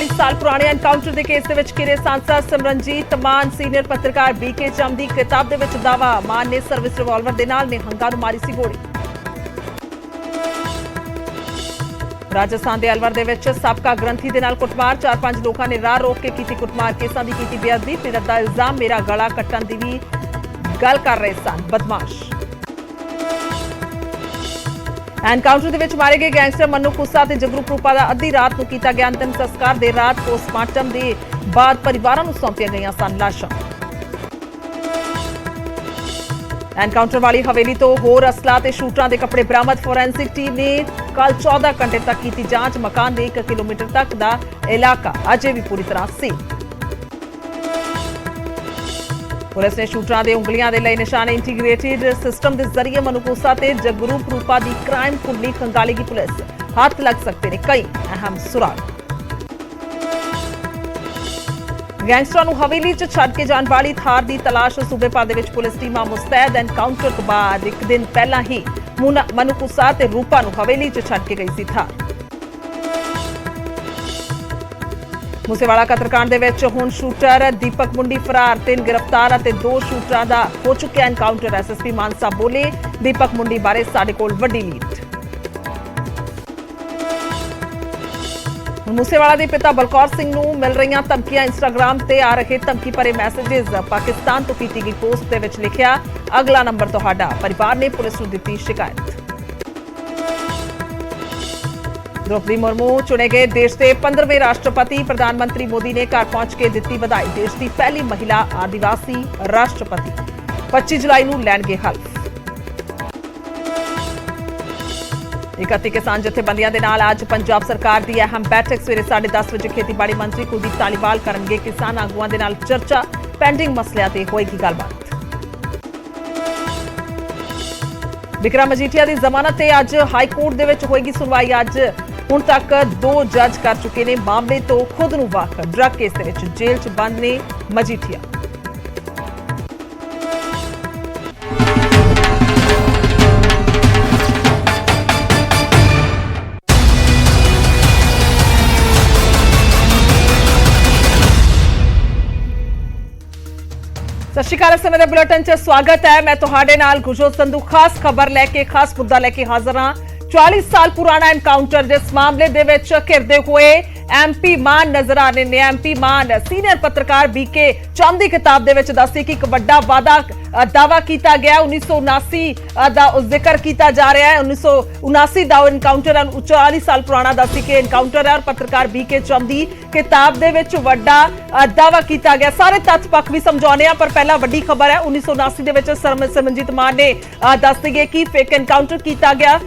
40 साल पुराने एनकाउंटर के केस के घिरे सांसद सिमरनजीत मान सीनियर पत्रकार बीके चम की किताब के दावा मान ने सर्विस रिवाल्वर के नाल निहंगा नूं मारी सी गोली। राजस्थान के अलवर दे विच साबका ग्रंथी दे नाल कुटमार 4-5 लोगों ने राह रोक के की कुटमार केसां दी कीती बेअदबी पीड़ित का इल्जाम मेरा गला कट्टण दी भी गल कर रहे सन बदमाश। एनकाउंटर दे विच मारे गए गैंगस्टर मन्नू कुस्सा ते जगरू रूपा का अद्धी रात को किया गया अंतिम संस्कार देर रात पोस्टमार्टम के बाद परिवारों को सौंपिया गई सन लाशां। एनकाउंटर वाली हवेली तो होर असला ते शूटरां दे कपड़े बरामद। फोरेंसिक टीम ने कल 14 घंटे तक की जांच। मकान के 1 किलोमीटर तक का इलाका अजे भी पूरी तरह सील। पुलिस ने शूटरां दे उंगलियां दे लई निशाने इंटीग्रेटेड सिस्टम के जरिए मनुकुसा ते जगरूप रूपा की क्राइम कुंडली खंगालेगी पुलिस। हाथ लग सकते हैं कई अहम सुराग। गैंगस्टरां नूं हवेली च छड्ड के जाण वाली थार की तलाश सूबे भर दे विच पुलिस टीमां मुस्तैद। एनकाउंटर तो बाद एक दिन पहला ही मनुकुसा ते रूपा नूं हवेली च छड्ड के गई सी थार। मूसेवाला कतरकांड दे विच हुण शूटर दीपक मुंडी फरार, 3 गिरफ्तार ते 2 शूटरां दा हो चुक्या एनकाउंटर। एसएसपी मानसा बोले दीपक मुंडी बारे साडे कोल वड्डी लीड। मूसेवाला के पिता बलकौर सिंह नूं मिल रही धमकियां। इंस्टाग्राम ते आ रहे धमकी भरे मैसेजेस। पाकिस्तान तो की गई पोस्ट दे विच लिखिया अगला नंबर तुहाडा। परिवार ने पुलिस नूं दित्ती शिकायत। द्रौपदी मुर्मू चुने गए देश के 15वें राष्ट्रपति। प्रधानमंत्री मोदी ने घर पहुंच के दी बधाई। देश की पहली महिला आदिवासी राष्ट्रपति 25 जुलाई नूं लैणगे हल्फ। 31 किसान जथेबंदियां दे नाल अज पंजाब सरकार की अहम बैठक। सवेरे 10:30 बजे खेतीबाड़ी मंत्री कुलदीप धालीवाल करनगे किसान आगुआं दे नाल चर्चा। पेंडिंग मसलिਆਂ ते होएगी गलबात। विक्रम मजीठिया की जमानत ते अज हाईकोर्ट दे विच होएगी सुनवाई। अज हुण तक 2 जज कर चुके ने मामले तो खुद नूं वाकफ। ड्रग केस दे विच जेल च बंद ने मजीठिया। सत श्री अकाल। समय बुलेटिन च स्वागत है। मैं तुहाडे नाल गुरजोत संधू। खास खबर लैके खास मुद्दा लैके हाजिर हां। 40 साल पुराना एनकाउंटर जिस मामले दे विच घिरदे हुए एमपी मान नजर आ रहे ने। एमपी मान सीनियर पत्रकार बीके चम की किताब दे विच दस्सी कि एक वड्डा वादा दावा किया गया। 1979 का जिक्र किया जा रहा है। 1979 का एनकाउंटर 40 साल पुराना दस्सी के एनकाउंटर है और पत्रकार बीके चम की किताब दे विच वड्डा दावा किया गया। सारे तथ्य पक्ष भी समझाने हैं पर पहला वड्डी खबर है 1979 दे विच सिमरनजीत मान ने दस दिए कि फेक एनकाउंटर किया गया।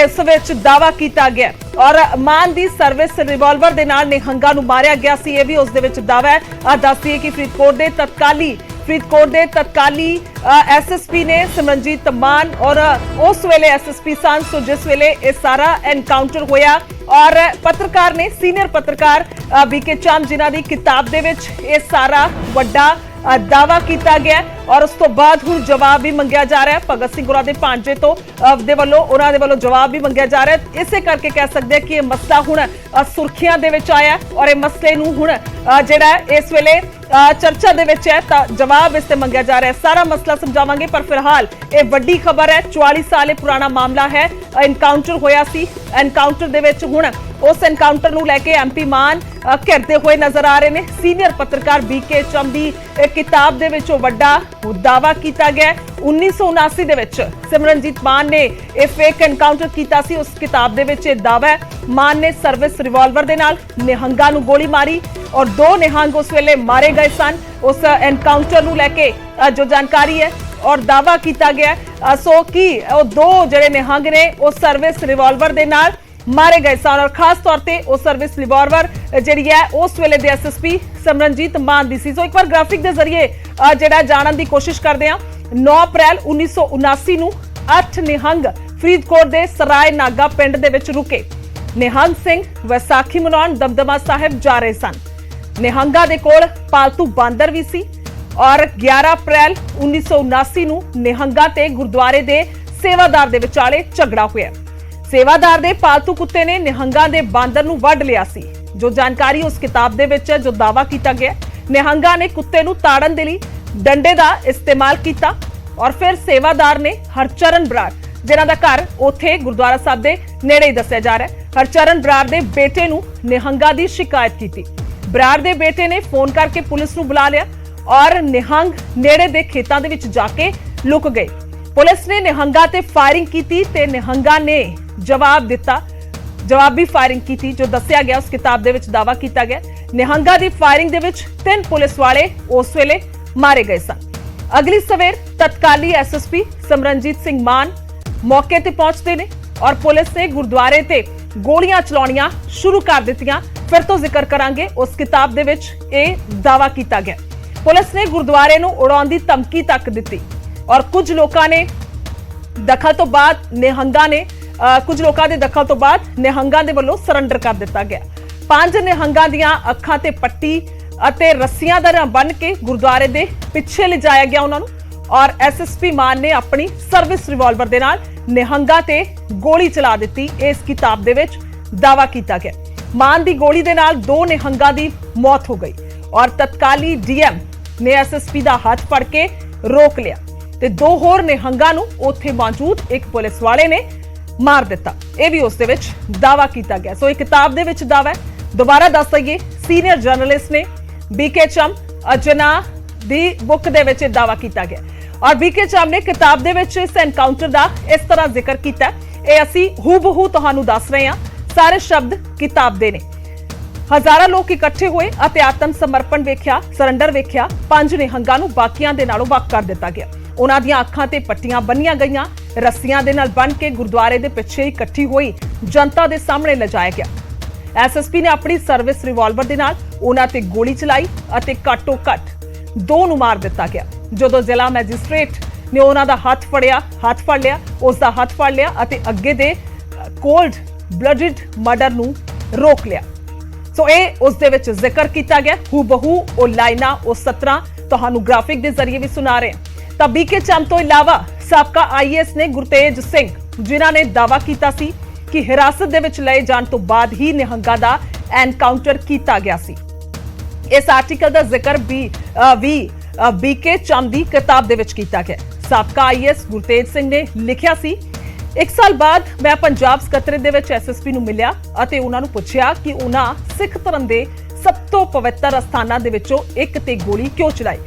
इस विच दावा किया गया और मान की सर्विस रिवाल्वर के नाल निहंगा नूं मारिया गया सी। यह भी उस दे विच दावा है। दस दिए कि फरीदकोट के तत्काली एसएसपी ने सिमरनजीत मान और उस वेले एसएसपी सन सो जिस वेले यह सारा एनकाउंटर होया और पत्रकार ने सीनियर पत्रकार बीके चम जिन्हां दी किताब दे विच यह सारा वड्डा दावा किया गया और उस तो बाद हुण जवाब भी मंगिया जा रहा है। भगत सिंह होरां दे भांजे तो दे वल्लों उन्हां दे वल्लों जवाब भी मंगिया जा रहा है। इसे करके कह सकते हैं कि यह मसला हुण सुर्खियां दे विच आया और यह मसले नूं हुण जिहड़ा इस वेले चर्चा दे विच है तां जवाब इस ते मंगिया जा रहा है। सारा मसला समझावांगे पर फिलहाल यह वड्डी खबर है। 44 साल पुराना मामला है। एनकाउंटर होया सी। एनकाउंटर दे विच हुण उस एनकाउंटर नूं लैके एमपी मान घिरते हुए नजर आ रहे हैं। सीनियर पत्रकार बीके चम की किताब दे विच वड्डा दावा किया गया। 1979 दे विच सिमरनजीत मान ने यह फेक एनकाउंटर किया सी। उस किताब दे विच दावा है मान ने सर्विस रिवाल्वर दे नाल निहंगा नूं गोली मारी और 2 निहंग उस वेले मारे गए सन। उस एनकाउंटर नूं लैके जो जानकारी है और दावा किया गया सो कि 2 जिहड़े निहंग ने उस सर्विस रिवाल्वर दे नाल मारे गए सन और खास तौर पे वो सर्विस रिवाल्वर जिहड़ी है उस वेले दे एसएसपी सिमरनजीत मान दी सी। सो एक बार ग्राफिक के जरिए जिहड़ा जानन की कोशिश करते हैं। 9 अप्रैल 1979 नूं 8 निहंग फरीदकोट के सराय नागा पिंड दे विच रुके। निहंग सिंह वैसाखी मनाउण दमदमा साहिब जा रहे सन। निहंगा दे कोल पालतू बांदर भी सी और 11 अप्रैल 1979 नूं निहंगा ते गुरुद्वारे दे सेवादार दे विचाले झगड़ा होया। सेवादार दे पालतू कुत्ते ने निहंगा दे बांदर नूं वढ लिया सी। जो जानकारी उस किताब दे विच है, जो दावा किया गया, निहंगा ने कुत्ते नूं ताड़न दे लई डंडे का इस्तेमाल किया और फिर सेवादार ने हरचरण बराड़, जिन्हां दा घर उत्थे गुरुद्वारा साहब दे नेड़े ही दस्सिया जा रहा है, हरचरण बराड़ दे बेटे नूं निहंगा दी शिकायत की। बराड़ दे बेटे ने फोन करके पुलिस नूं बुला लिया और निहंग नेड़े दे खेतां दे विच जाके लुक गए। पुलिस ने निहंगा ते फायरिंग की ते निहंगा ने जवाब दिता, जवाबी फायरिंग की जो दस्सिया गया उस किताब दे विच दावा किया गया। निहंगा दी फायरिंग दे विच 3 पुलिस वाले उस वेले मारे गए सन। अगली सवेर तत्काली एसएसपी सिमरनजीत सिंह मान मौके ते पहुंचते ने और पुलिस ने गुरुद्वारे ते गोलियां चलाउणियां शुरू कर दित्तियां। फिर तो जिक्र करांगे उस किताब दे विच ये दावा किया गया। पुलिस ने गुरुद्वारे नूं उड़ाउण दी धमकी तक दित्ती और कुछ लोगों ने दखल तो बाद निहंगा ने कुछ लोगों के दखल तो बाद निहंगा दे वल्लों सरैंडर कर दिता गया। 5 निहंगा दियां अखां ते पट्टी अते रस्सियां दा बन के गुरुद्वारे दे पिछे ले जाया गया उन्हां नूं और एसएसपी मान ने अपनी सर्विस रिवॉल्वर दे नाल निहंगा ते गोली चला दित्ती। इस किताब दे विच दावा किया गया। मान दी गोली दे नाल 2 निहंगा दी मौत हो गई और तत्काली डीएम ने एसएसपी दा हाथ फड़ के रोक लिया ते 2 होर निहंगा नूं उत्थे मौजूद एक पुलिस वाले ने मार दिता। यह भी उस दे विच दावा किया गया। सो एक किताब दे विच दावा है। दोबारा दस दईए सीनियर जर्नलिस्ट ने बीके चम अजना दी बुक दे विच दावा किया गया और बीके चम ने किताब दे विच इस एनकाउंटर दा इस तरह जिक्र किया। यह असीं हूबहू तुहानूं दस रहे हां, सारे शब्द किताब दे ने। हजारां लोग इकट्ठे हुए अते आत्म समर्पण वेख्या, सरैंडर वेख्या। 5 निहंगां नूं बाकियां दे नालों वख कर दिता गया। उन्हां दीयां अखां ते पट्टियां बन्नियां गईयां, रस्सियां दे नाल बन के गुरुद्वारे दे पिछे इकट्ठी हुई जनता दे सामने लिजाया गया। एसएसपी ने अपनी सर्विस रिवॉल्वर दे नाल उन्हां ते गोली चलाई अते घट्टो घट 2 नूं मार दिता गया। जदों जिला मैजिस्ट्रेट ने उन्हां दा हाथ फड़ लिया, उस दा हाथ फड़ लिया अते अगे दे कोल्ड ब्लडेड मर्डर नूं रोक लिया। सो ये उस दे विच जिक्र किया गया। हूबहू वो लाइनां वो सतरां तुहानूं ग्राफिक के जरिए भी सुना रहे हैं। तां बीके चम तो इलावा साबका आईएएस ने गुरतेज सिंह, जिन्हां ने दावा किया सी कि हिरासत दे विच लए जाण तो बाद ही निहंगा दा एनकाउंटर किया गया सी। इस आर्टिकल का जिक्र भी बीके चम दी किताब दे विच किया गया। साबका आईएएस गुरतेज सिंह ने लिखिया सी, 1 साल बाद मैं पंजाब सकत्तरेत दे विच एसएसपी नूं मिलिया अते उन्हां नूं पुछिया कि उन्हां सिख धर्म दे सब तो पवित्र अस्थानां दे विचों एक ते गोली क्यों चलाई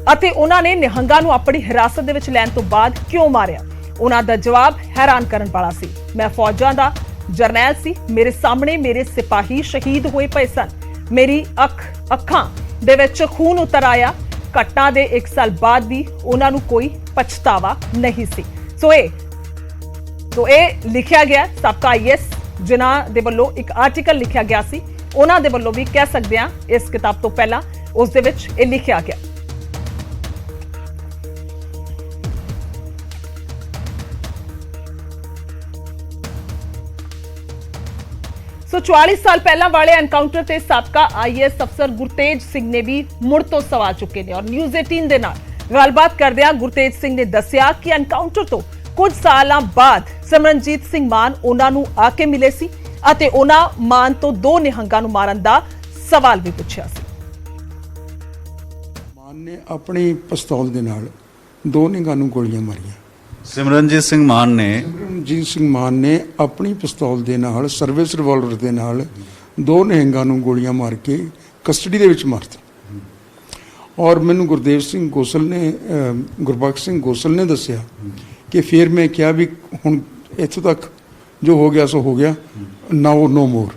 अते उन्हां ने निहंगा नूं अपनी हिरासत दे विच लैण तो बाद क्यों मारिया। उन्हां दा जवाब हैरान करन वाला सी। मैं फौजां दा जरनैल सी, मेरे सामने मेरे सिपाही शहीद होए पए सन, मेरी अखां दे विच खून उतर आया। घटना दे 1 साल बाद भी उन्हां नूं कोई पछतावा नहीं सी। तो ये लिखिया गया साबका आईएएस जिन्हां दे वल्लों एक आर्टिकल लिखिया गया सी, उन्हां दे वल्लों भी कह सकते हैं इस किताब तो पहला उस दे विच ये लिखिया गया। सो 44 साल पहला वाले एनकाउंटर ते साबका आईएएस अफसर गुरतेज सिंह ने भी मुड़ तो सवाल चुके ने और न्यूज़ 18 दे नाल गलबात करदिआं गुरतेज सिंह ने दस्सिया कि एनकाउंटर तो कुछ सालां बाद सिमरनजीत सिंह मान उन्हां नूं आके मिले सी अते उन्हां मान तो 2 निहंगां नूं मारन दा सवाल भी पुछिया सी। मान ने अपनी पिस्तौल दे नाल 2 निहंगां नूं गोलियां मारियां। सिमरनजीत सिंह मान ने अपनी पिस्तौल दे नाल सर्विस रिवॉल्वर दे नाल 2 निहंगां नूं गोलियां मार के कस्टडी दे विच मारता और मैनूं गुरदेव सिंह गोसल ने गुरबख्श सिंह गोसल ने दस्सिया कि फिर मैं क्या भी हुण इत्थों तक जो हो गया सो हो गया, नो मोर।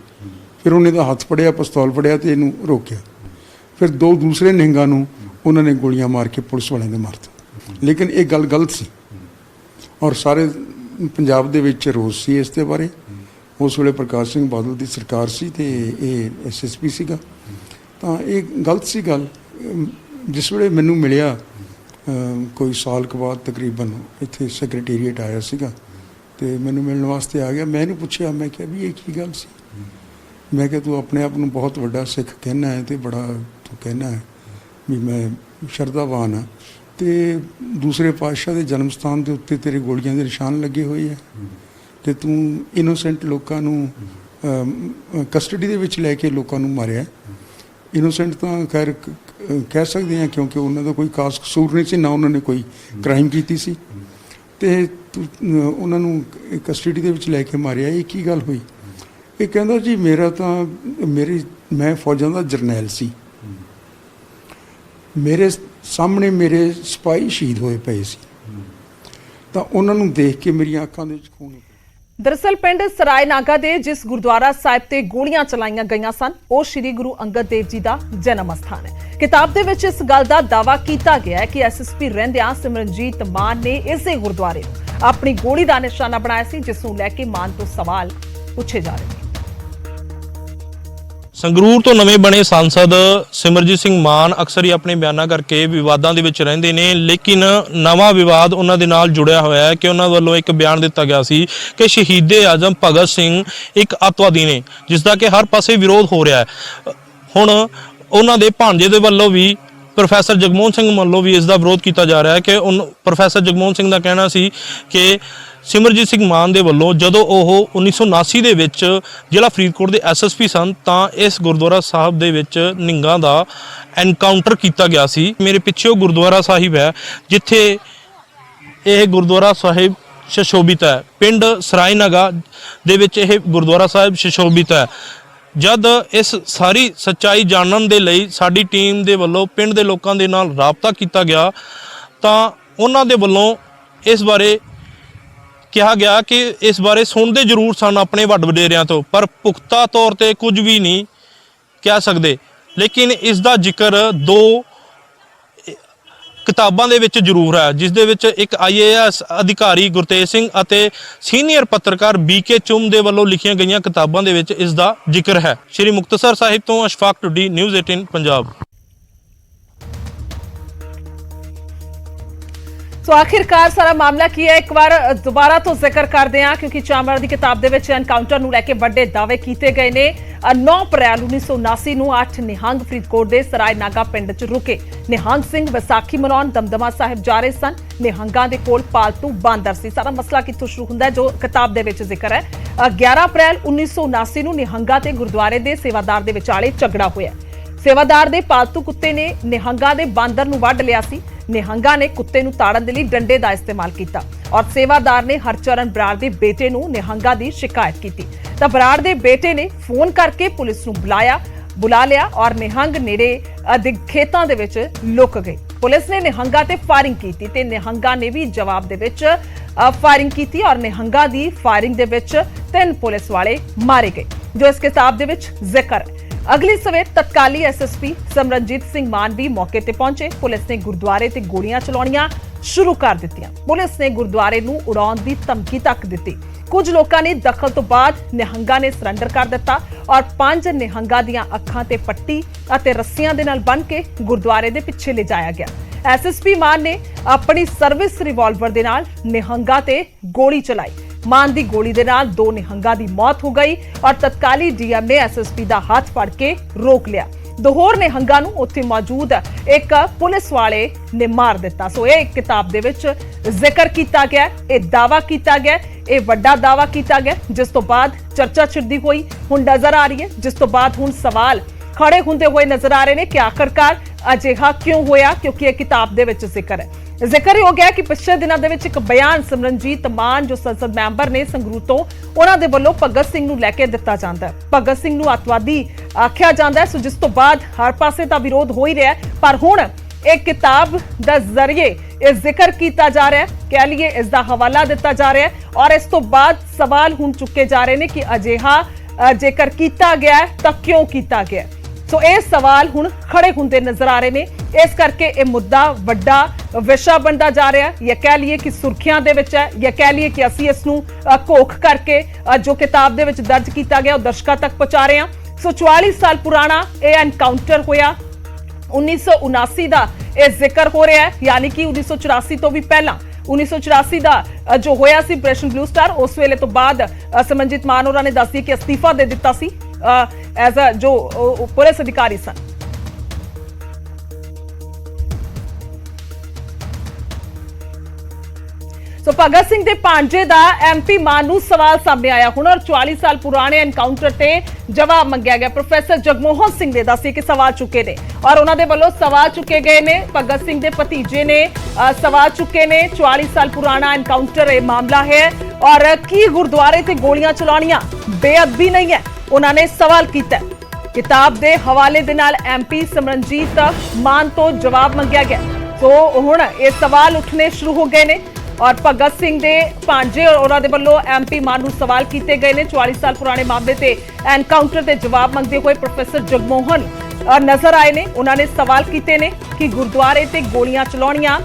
फिर उन्हें दा हथ फड़िया, पिस्तौल फड़िया तो इनू रोकिया। फिर 2 दूसरे निहंगां नूं उन्होंने गोलियां मार के पुलिस वाले ने मारता। लेकिन ये गल गलत सी और सारे पंजाब दे विच रोस सी इस दे बारे। उस वेले प्रकाश सिंह बादल की सरकार सी ते SSP सीगा। तां ये गलत सी गल। जिस वेले मैनूं मिलिया कोई साल के बाद तकरीबन इत्थे सैक्रटेरीएट आया सीगा ते मैनूं मिलण वास्ते आ गया। मैं नहीं पूछया, मैं क्या भी ये की गल सी। मैं क्या तू अपने आप नूं बहुत वड्डा सिख कहना है तो बड़ा तू कहना है भी मैं शरधावान हाँ तो दूसरे पातशाह के जन्म स्थान के उत्ते तेरे गोलियां के निशान लगे हुए हैं तो तू इनोसेंट लोगों नूं ਕਸਟਡੀ ਦੇ ਵਿੱਚ ਲੈ ਕੇ ਲੋਕਾਂ ਨੂੰ ਮਾਰਿਆ। ਇਨੋਸੈਂਟ ਤਾਂ ਖੈਰ ਕਹਿ ਸਕਦੇ ਹਾਂ, ਕਿਉਂਕਿ ਉਹਨਾਂ ਦਾ ਕੋਈ ਖਾਸ ਕਸੂਰ ਨਹੀਂ ਸੀ, ਨਾ ਉਹਨਾਂ ਨੇ ਕੋਈ ਕ੍ਰਾਈਮ ਕੀਤੀ ਸੀ, ਤੇ ਉਹਨਾਂ ਨੂੰ ਕਸਟਡੀ ਦੇ ਵਿੱਚ ਲੈ ਕੇ ਮਾਰਿਆ। ਇਹ ਕੀ ਗੱਲ ਹੋਈ? ਇਹ ਕਹਿੰਦਾ ਜੀ ਮੈਂ ਫੌਜਾਂ ਦਾ ਜਰਨੈਲ ਸੀ, ਮੇਰੇ ਸਾਹਮਣੇ ਮੇਰੇ ਸਿਪਾਹੀ ਸ਼ਹੀਦ ਹੋਏ ਪਏ ਸੀ, ਤਾਂ ਉਹਨਾਂ ਨੂੰ ਦੇਖ ਕੇ ਮੇਰੀਆਂ ਅੱਖਾਂ ਦੇ ਵਿੱਚ ਖੂਨ ਨਿਕਲਿਆ। ਦਰਅਸਲ ਪਿੰਡ ਸਰਾਏ ਨਾਗਾ ਦੇ ਜਿਸ ਗੁਰਦੁਆਰਾ ਸਾਹਿਬ ਤੇ ਗੋਲੀਆਂ ਚਲਾਈਆਂ ਗਈਆਂ ਸਨ, ਉਹ ਸ੍ਰੀ ਗੁਰੂ ਅੰਗਦ ਦੇਵ ਜੀ ਦਾ ਜਨਮ ਅਸਥਾਨ ਹੈ। ਕਿਤਾਬ ਦੇ ਵਿੱਚ ਇਸ ਗੱਲ ਦਾ ਦਾਅਵਾ ਕੀਤਾ ਗਿਆ ਹੈ ਕਿ ਐਸਐਸਪੀ ਰਹਿੰਦਿਆਂ ਸਿਮਰਨਜੀਤ ਮਾਨ ਨੇ ਇਸੇ ਗੁਰਦੁਆਰੇ ਨੂੰ ਆਪਣੀ ਗੋਲੀ ਦਾ ਨਿਸ਼ਾਨਾ ਬਣਾਇਆ ਸੀ, ਜਿਸ ਨੂੰ ਲੈ ਕੇ ਮਾਨ ਤੋਂ ਸਵਾਲ ਪੁੱਛੇ ਜਾ ਰਹੇ ਨੇ। ਸੰਗਰੂਰ ਤੋਂ ਨਵੇਂ ਬਣੇ ਸਾਂਸਦ ਸਿਮਰਜੀਤ ਸਿੰਘ ਮਾਨ ਅਕਸਰ ਹੀ ਆਪਣੇ ਬਿਆਨਾਂ ਕਰਕੇ ਵਿਵਾਦਾਂ ਦੇ ਵਿੱਚ ਰਹਿੰਦੇ ਨੇ, ਲੇਕਿਨ ਨਵਾਂ ਵਿਵਾਦ ਉਹਨਾਂ ਦੇ ਨਾਲ ਜੁੜਿਆ ਹੋਇਆ ਹੈ ਕਿ ਉਹਨਾਂ ਵੱਲੋਂ ਇੱਕ ਬਿਆਨ ਦਿੱਤਾ ਗਿਆ ਸੀ ਕਿ ਸ਼ਹੀਦੇ ਆਜ਼ਮ ਭਗਤ ਸਿੰਘ ਇੱਕ ਅੱਤਵਾਦੀ ਨੇ, ਜਿਸ ਦਾ ਕਿ ਹਰ ਪਾਸੇ ਵਿਰੋਧ ਹੋ ਰਿਹਾ ਹੈ। ਹੁਣ ਉਹਨਾਂ ਦੇ ਭਾਣਜੇ ਦੇ ਵੱਲੋਂ ਵੀ ਪ੍ਰੋਫੈਸਰ ਜਗਮੋਹਨ ਸਿੰਘ ਵੱਲੋਂ ਵੀ ਇਸ ਦਾ ਵਿਰੋਧ ਕੀਤਾ ਜਾ ਰਿਹਾ ਹੈ ਕਿ ਪ੍ਰੋਫੈਸਰ ਜਗਮੋਹਨ ਸਿੰਘ ਦਾ ਕਹਿਣਾ ਸੀ ਕਿ ਸਿਮਰਜੀਤ ਸਿੰਘ ਮਾਨ ਦੇ ਵੱਲੋਂ ਜਦੋਂ ਉਹ 1979 ਦੇ ਵਿੱਚ ਜ਼ਿਲ੍ਹਾ ਫਰੀਦਕੋਟ ਦੇ ਐਸਐਸਪੀ ਸਨ, ਤਾਂ ਇਸ ਗੁਰਦੁਆਰਾ ਸਾਹਿਬ ਦੇ ਵਿੱਚ ਨਿਹੰਗਾਂ ਦਾ ਐਨਕਾਊਂਟਰ ਕੀਤਾ ਗਿਆ ਸੀ। ਮੇਰੇ ਪਿੱਛੇ ਉਹ ਗੁਰਦੁਆਰਾ ਸਾਹਿਬ ਹੈ ਜਿੱਥੇ ਇਹ ਗੁਰਦੁਆਰਾ ਸਾਹਿਬ ਸੁਸ਼ੋਭਿਤ ਹੈ। ਪਿੰਡ ਸਰਾਏ ਨਾਗਾ ਦੇ ਵਿੱਚ ਇਹ ਗੁਰਦੁਆਰਾ ਸਾਹਿਬ ਸੁਸ਼ੋਭਿਤ ਹੈ। ਜਦ ਇਸ ਸਾਰੀ ਸੱਚਾਈ ਜਾਣਨ ਦੇ ਲਈ ਸਾਡੀ ਟੀਮ ਦੇ ਵੱਲੋਂ ਪਿੰਡ ਦੇ ਲੋਕਾਂ ਦੇ ਨਾਲ ਰਾਬਤਾ ਕੀਤਾ ਗਿਆ, ਤਾਂ ਉਹਨਾਂ ਦੇ ਵੱਲੋਂ ਇਸ ਬਾਰੇ ਕਿਹਾ ਗਿਆ ਕਿ ਇਸ ਬਾਰੇ ਸੁਣਦੇ ਜ਼ਰੂਰ ਸਨ ਆਪਣੇ ਵੱਡ ਵਡੇਰਿਆਂ ਤੋਂ, ਪਰ ਪੁਖਤਾ ਤੌਰ ਤੇ ਕੁਝ ਵੀ ਨਹੀਂ ਕਹਿ ਸਕਦੇ। ਲੇਕਿਨ ਇਸ ਦਾ ਜ਼ਿਕਰ ਦੋ ਕਿਤਾਬਾਂ ਦੇ ਵਿੱਚ ਜ਼ਰੂਰ ਹੈ, ਜਿਸ ਦੇ ਵਿੱਚ ਇੱਕ IAS ਅਧਿਕਾਰੀ ਗੁਰਤੇਜ ਸਿੰਘ ਅਤੇ ਸੀਨੀਅਰ ਪੱਤਰਕਾਰ BK ਚੁੰਮ ਦੇ ਵੱਲੋਂ ਲਿਖੀਆਂ ਗਈਆਂ ਕਿਤਾਬਾਂ ਦੇ ਵਿੱਚ ਇਸ ਦਾ ਜ਼ਿਕਰ ਹੈ। ਸ਼੍ਰੀ ਮੁਕਤਸਰ ਸਾਹਿਬ ਤੋਂ ਅਸ਼ਫਾਕ ਟੁੱਡੀ, ਨਿਊਜ਼ 18 ਪੰਜਾਬ। ਸੋ ਆਖਿਰਕਾਰ ਸਾਰਾ ਮਾਮਲਾ ਕੀ ਹੈ, ਇੱਕ ਵਾਰ ਦੁਬਾਰਾ ਤੋਂ ਜ਼ਿਕਰ ਕਰਦੇ ਹਾਂ, ਕਿਉਂਕਿ ਚਾਮਰ ਦੀ ਕਿਤਾਬ ਦੇ ਵਿੱਚ ਐਨਕਾਊਂਟਰ ਨੂੰ ਲੈ ਕੇ ਵੱਡੇ ਦਾਅਵੇ ਕੀਤੇ ਗਏ ਨੇ। 9 ਅਪ੍ਰੈਲ 1979 ਨੂੰ 8 ਨਿਹੰਗ ਫਰੀਦਕੋਟ ਦੇ ਸਰਾਏ ਨਾਗਾ ਪਿੰਡ 'ਚ ਰੁਕੇ। ਨਿਹੰਗ ਸਿੰਘ ਵਿਸਾਖੀ ਮਨਾਉਣ ਦਮਦਮਾ ਸਾਹਿਬ ਜਾ ਰਹੇ ਸਨ। ਨਿਹੰਗਾਂ ਦੇ ਕੋਲ ਪਾਲਤੂ ਬਾਂਦਰ ਸੀ। ਸਾਰਾ ਮਸਲਾ ਕਿੱਥੋਂ ਸ਼ੁਰੂ ਹੁੰਦਾ ਹੈ, ਜੋ ਕਿਤਾਬ ਦੇ ਵਿੱਚ ਜ਼ਿਕਰ ਹੈ। 11 ਅਪ੍ਰੈਲ 1979 ਨੂੰ ਨਿਹੰਗਾਂ ਤੇ ਗੁਰਦੁਆਰੇ ਦੇ ਸੇਵਾਦਾਰ ਦੇ ਵਿਚਾਲੇ ਝਗੜਾ ਹੋਇਆ। ਸੇਵਾਦਾਰ ਦੇ ਪਾਲਤੂ ਕੁੱਤੇ ਨੇ ਨਿਹੰਗਾਂ ਦੇ ਬਾਂਦਰ ਨੂੰ ਵੱਢ ਲਿਆ ਸੀ। ਨਿਹੰਗਾਂ ਨੇ ਕੁੱਤੇ ਨੂੰ ਤਾੜਨ ਦੇ ਲਈ ਡੰਡੇ ਦਾ ਇਸਤੇਮਾਲ ਕੀਤਾ ਔਰ ਸੇਵਾਦਾਰ ਨੇ ਹਰਚਰਨ ਬਰਾੜ ਦੇ ਬੇਟੇ ਨੂੰ ਨਿਹੰਗਾਂ ਦੀ ਸ਼ਿਕਾਇਤ ਕੀਤੀ, ਤਾਂ ਬਰਾੜ ਦੇ ਬੇਟੇ ਨੇ ਫੋਨ ਕਰਕੇ ਪੁਲਿਸ ਨੂੰ ਬੁਲਾ ਲਿਆ ਔਰ ਨਿਹੰਗ ਨੇੜੇ ਦੇ ਖੇਤਾਂ ਦੇ ਵਿੱਚ ਲੁਕ ਗਏ। ਪੁਲਿਸ ਨੇ ਨਿਹੰਗਾਂ ਤੇ ਫਾਇਰਿੰਗ ਕੀਤੀ ਤੇ ਨਿਹੰਗਾਂ ਨੇ ਵੀ ਜਵਾਬ ਦੇ ਵਿੱਚ ਫਾਇਰਿੰਗ ਕੀਤੀ ਔਰ ਨਿਹੰਗਾਂ ਦੀ ਫਾਇਰਿੰਗ ਦੇ ਵਿੱਚ 3 ਪੁਲਿਸ ਵਾਲੇ ਮਾਰੇ ਗਏ, ਜੋ ਇਸ ਕਿਤਾਬ ਦੇ ਵਿੱਚ ਜ਼ਿਕਰ ਹੈ। ਅਗਲੀ ਸਵੇਰ ਤਤਕਾਲੀ ਐਸਐਸਪੀ ਸਿਮਰਨਜੀਤ ਸਿੰਘ ਮਾਨ ਵੀ ਮੌਕੇ ਤੇ ਪਹੁੰਚੇ। ਪੁਲਿਸ ਨੇ ਗੁਰਦੁਆਰੇ ਤੇ ਗੋਲੀਆਂ ਚਲਾਉਣੀਆਂ ਸ਼ੁਰੂ ਕਰ ਦਿੱਤੀਆਂ। ਪੁਲਿਸ ਨੇ ਗੁਰਦੁਆਰੇ ਨੂੰ ਉਡਾਉਣ ਦੀ ਧਮਕੀ ਤੱਕ ਦਿੱਤੀ। ਕੁਝ ਲੋਕਾਂ ਨੇ ਦਖਲ ਤੋਂ ਬਾਅਦ ਨਿਹੰਗਾਂ ਨੇ ਸਰੈਂਡਰ ਕਰ ਦਿੱਤਾ ਔਰ 5 ਨਿਹੰਗਾਂ ਦੀਆਂ ਅੱਖਾਂ ਤੇ ਪੱਟੀ ਅਤੇ ਰੱਸੀਆਂ ਦੇ ਨਾਲ ਬੰਨ੍ਹ ਕੇ ਗੁਰਦੁਆਰੇ ਦੇ ਪਿੱਛੇ ਲਿਜਾਇਆ ਗਿਆ। ਐਸਐਸਪੀ ਮਾਨ ਨੇ ਆਪਣੀ ਸਰਵਿਸ ਰਿਵਾਲਵਰ ਦੇ ਨਾਲ ਨਿਹੰਗਾਂ ਤੇ ਗੋਲੀ ਚਲਾਈ। ਮਾਨ ਦੀ ਗੋਲੀ ਦੇ ਨਾਲ 2 ਨਿਹੰਗਾਂ ਦੀ ਮੌਤ ਹੋ ਗਈ ਔਰ ਤਤਕਾਲੀ ਡੀਐਮ ਨੇ ਐਸਐਸਪੀ ਦਾ ਹੱਥ ਫੜ ਕੇ ਰੋਕ ਲਿਆ। 2 ਹੋਰ ਨਿਹੰਗਾਂ ਨੂੰ ਉੱਥੇ ਮੌਜੂਦ ਇੱਕ ਪੁਲਿਸ ਵਾਲੇ ਨੇ ਮਾਰ ਦਿੱਤਾ। ਸੋ ਇਹ ਕਿਤਾਬ ਦੇ ਵਿੱਚ ਜ਼ਿਕਰ ਕੀਤਾ ਗਿਆ, ਇਹ ਦਾਅਵਾ ਕੀਤਾ ਗਿਆ, ਇਹ ਵੱਡਾ ਦਾਅਵਾ ਕੀਤਾ ਗਿਆ, ਜਿਸ ਤੋਂ ਬਾਅਦ ਚਰਚਾ ਛਿੜਦੀ ਹੋਈ ਹੁਣ ਨਜ਼ਰ ਆ ਰਹੀ ਹੈ, ਜਿਸ ਤੋਂ ਬਾਅਦ ਹੁਣ ਸਵਾਲ ਖੜੇ ਹੁੰਦੇ ਹੋਏ ਨਜ਼ਰ ਆ ਰਹੇ ਨੇ ਕਿ ਆਖਰਕਾਰ ਅਜਿਹਾ ਕਿਉਂ ਹੋਇਆ, ਕਿਉਂਕਿ ਇਹ ਕਿਤਾਬ ਦੇ ਵਿੱਚ ਜ਼ਿਕਰ ਹੈ। ਜ਼ਿਕਰ ਹੋ ਗਿਆ ਕਿ ਪਿਛਲੇ ਦਿਨਾਂ ਦੇ ਵਿੱਚ ਇੱਕ ਬਿਆਨ ਸਿਮਰਨਜੀਤ ਮਾਨ ਜੋ ਸੰਸਦ ਮੈਂਬਰ ਨੇ ਸੰਗਰੂਰ ਤੋਂ, ਉਹਨਾਂ ਦੇ ਵੱਲੋਂ ਭਗਤ ਸਿੰਘ ਨੂੰ ਲੈ ਕੇ ਦਿੱਤਾ ਜਾਂਦਾ ਹੈ। ਭਗਤ ਸਿੰਘ ਨੂੰ ਅੱਤਵਾਦੀ ਆਖਿਆ ਜਾਂਦਾ ਹੈ, ਸੋ ਜਿਸ ਤੋਂ ਬਾਅਦ ਹਰ ਪਾਸੇ ਤਾਂ ਵਿਰੋਧ ਹੋ ਹੀ ਰਿਹਾ, ਪਰ ਹੁਣ ਇਹ ਕਿਤਾਬ ਦੇ ਜ਼ਰੀਏ ਇਹ ਜ਼ਿਕਰ ਕੀਤਾ ਜਾ ਰਿਹਾ ਹੈ, ਕਹਿ ਲਈਏ ਇਸ ਦਾ ਹਵਾਲਾ ਦਿੱਤਾ ਜਾ ਰਿਹਾ ਹੈ ਔਰ ਇਸ ਤੋਂ ਬਾਅਦ ਸਵਾਲ ਹੁਣ ਚੁੱਕੇ ਜਾ ਰਹੇ ਨੇ ਕਿ ਅਜਿਹਾ ਜੇਕਰ ਕੀਤਾ ਗਿਆ ਤਾਂ ਕਿਉਂ ਕੀਤਾ ਗਿਆ। ਸੋ ਇਹ ਸਵਾਲ ਹੁਣ ਖੜੇ ਹੁੰਦੇ ਨਜ਼ਰ ਆ ਰਹੇ ਨੇ। ਇਸ ਕਰਕੇ ਇਹ ਮੁੱਦਾ ਵੱਡਾ ਵਿਸ਼ਾ ਬਣਦਾ ਜਾ ਰਿਹਾ ਹੈ, ਜਾਂ ਕਹਿ ਲਈਏ ਕਿ ਸੁਰਖੀਆਂ ਦੇ ਵਿੱਚ ਹੈ, ਜਾਂ ਕਹਿ ਲਈਏ ਕਿ ਅਸੀਂ ਇਸ ਨੂੰ ਘੋਖ ਕਰਕੇ ਜੋ ਕਿਤਾਬ ਦੇ ਵਿੱਚ ਦਰਜ ਕੀਤਾ ਗਿਆ ਉਹ ਦਰਸ਼ਕਾਂ ਤੱਕ ਪਹੁੰਚਾ ਰਹੇ ਹਾਂ। ਸੋ 44 ਸਾਲ ਪੁਰਾਣਾ ਇਹ ਐਨਕਾਊਂਟਰ ਹੋਇਆ। 1979 ਦਾ ਇਹ ਜ਼ਿਕਰ ਹੋ ਰਿਹਾ ਹੈ, ਯਾਨੀ ਕਿ 1984 ਤੋਂ ਵੀ ਪਹਿਲਾਂ 1984 ਦਾ ਜੋ ਹੋਇਆ ਸੀ ਆਪਰੇਸ਼ਨ ਬਲੂ ਸਟਾਰ, ਉਸ ਵੇਲੇ ਤੋਂ ਬਾਅਦ ਸਿਮਰਨਜੀਤ ਮਾਨ ਹੋਰਾਂ ਨੇ ਦੱਸਿਆ ਕਿ ਅਸਤੀਫਾ ਦੇ ਦਿੱਤਾ ਸੀ ਐਜ਼ ਅ ਜੋ ਪੁਲਿਸ ਅਧਿਕਾਰੀ ਸਨ। ਸੋ ਭਗਤ ਸਿੰਘ ਦੇ ਭਾਂਜੇ ਦਾ ਐਮਪੀ ਮਾਨ ਨੂੰ ਸਵਾਲ ਸਾਹਮਣੇ ਆਇਆ ਹੁਣ ਔਰ 44 ਸਾਲ ਪੁਰਾਣੇ ਐਨਕਾਊਂਟਰ ਤੇ ਜਵਾਬ ਮੰਗਿਆ ਗਿਆ। ਪ੍ਰੋਫੈਸਰ ਜਗਮੋਹਨ ਸਿੰਘ ਦੇ ਦੱਸੇ ਕਿ ਸਵਾਲ ਚੁੱਕੇ ਨੇ ਔਰ ਉਹਨਾਂ ਦੇ ਵੱਲੋਂ ਸਵਾਲ ਚੁੱਕੇ ਗਏ ਨੇ। ਭਗਤ ਸਿੰਘ ਦੇ ਭਤੀਜੇ ਨੇ ਸਵਾਲ ਚੁੱਕੇ ਨੇ। 44 ਸਾਲ ਪੁਰਾਣਾ ਐਨਕਾਊਂਟਰ ਇਹ ਮਾਮਲਾ ਹੈ ਔਰ ਕੀ ਗੁਰਦੁਆਰੇ ਤੇ ਗੋਲੀਆਂ ਚਲਾਉਣੀਆਂ ਬੇਅਦਬੀ ਨਹੀਂ ਹੈ, ਉਹਨਾਂ ਨੇ ਸਵਾਲ ਕੀਤਾ। ਕਿਤਾਬ ਦੇ ਹਵਾਲੇ ਦੇ ਨਾਲ ਐਮਪੀ ਸਿਮਰਨਜੀਤ ਮਾਨ ਤੋਂ ਜਵਾਬ ਮੰਗਿਆ ਗਿਆ। ਸੋ ਹੁਣ ਇਹ ਸਵਾਲ ਉੱਠਣੇ ਸ਼ੁਰੂ ਹੋ ਗਏ ਨੇ ਔਰ ਭਗਤ ਸਿੰਘ ਦੇ ਭਾਂਜੇ ਔਰ ਉਹਨਾਂ ਦੇ ਵੱਲੋਂ ਐਮਪੀ ਮਾਨ ਨੂੰ ਸਵਾਲ ਕੀਤੇ ਗਏ ਨੇ। 44 ਸਾਲ ਪੁਰਾਣੇ ਮਾਮਲੇ ਤੇ ਐਨਕਾਊਂਟਰ ਤੇ ਜਵਾਬ ਮੰਗਦੇ ਹੋਏ ਪ੍ਰੋਫੈਸਰ ਜਗਮੋਹਨ ਨਜ਼ਰ ਆਏ ਨੇ। ਉਹਨਾਂ ਨੇ ਸਵਾਲ ਕੀਤੇ ਨੇ ਕਿ ਗੁਰਦੁਆਰੇ ਤੇ ਗੋਲੀਆਂ ਚਲਾਉਣੀਆਂ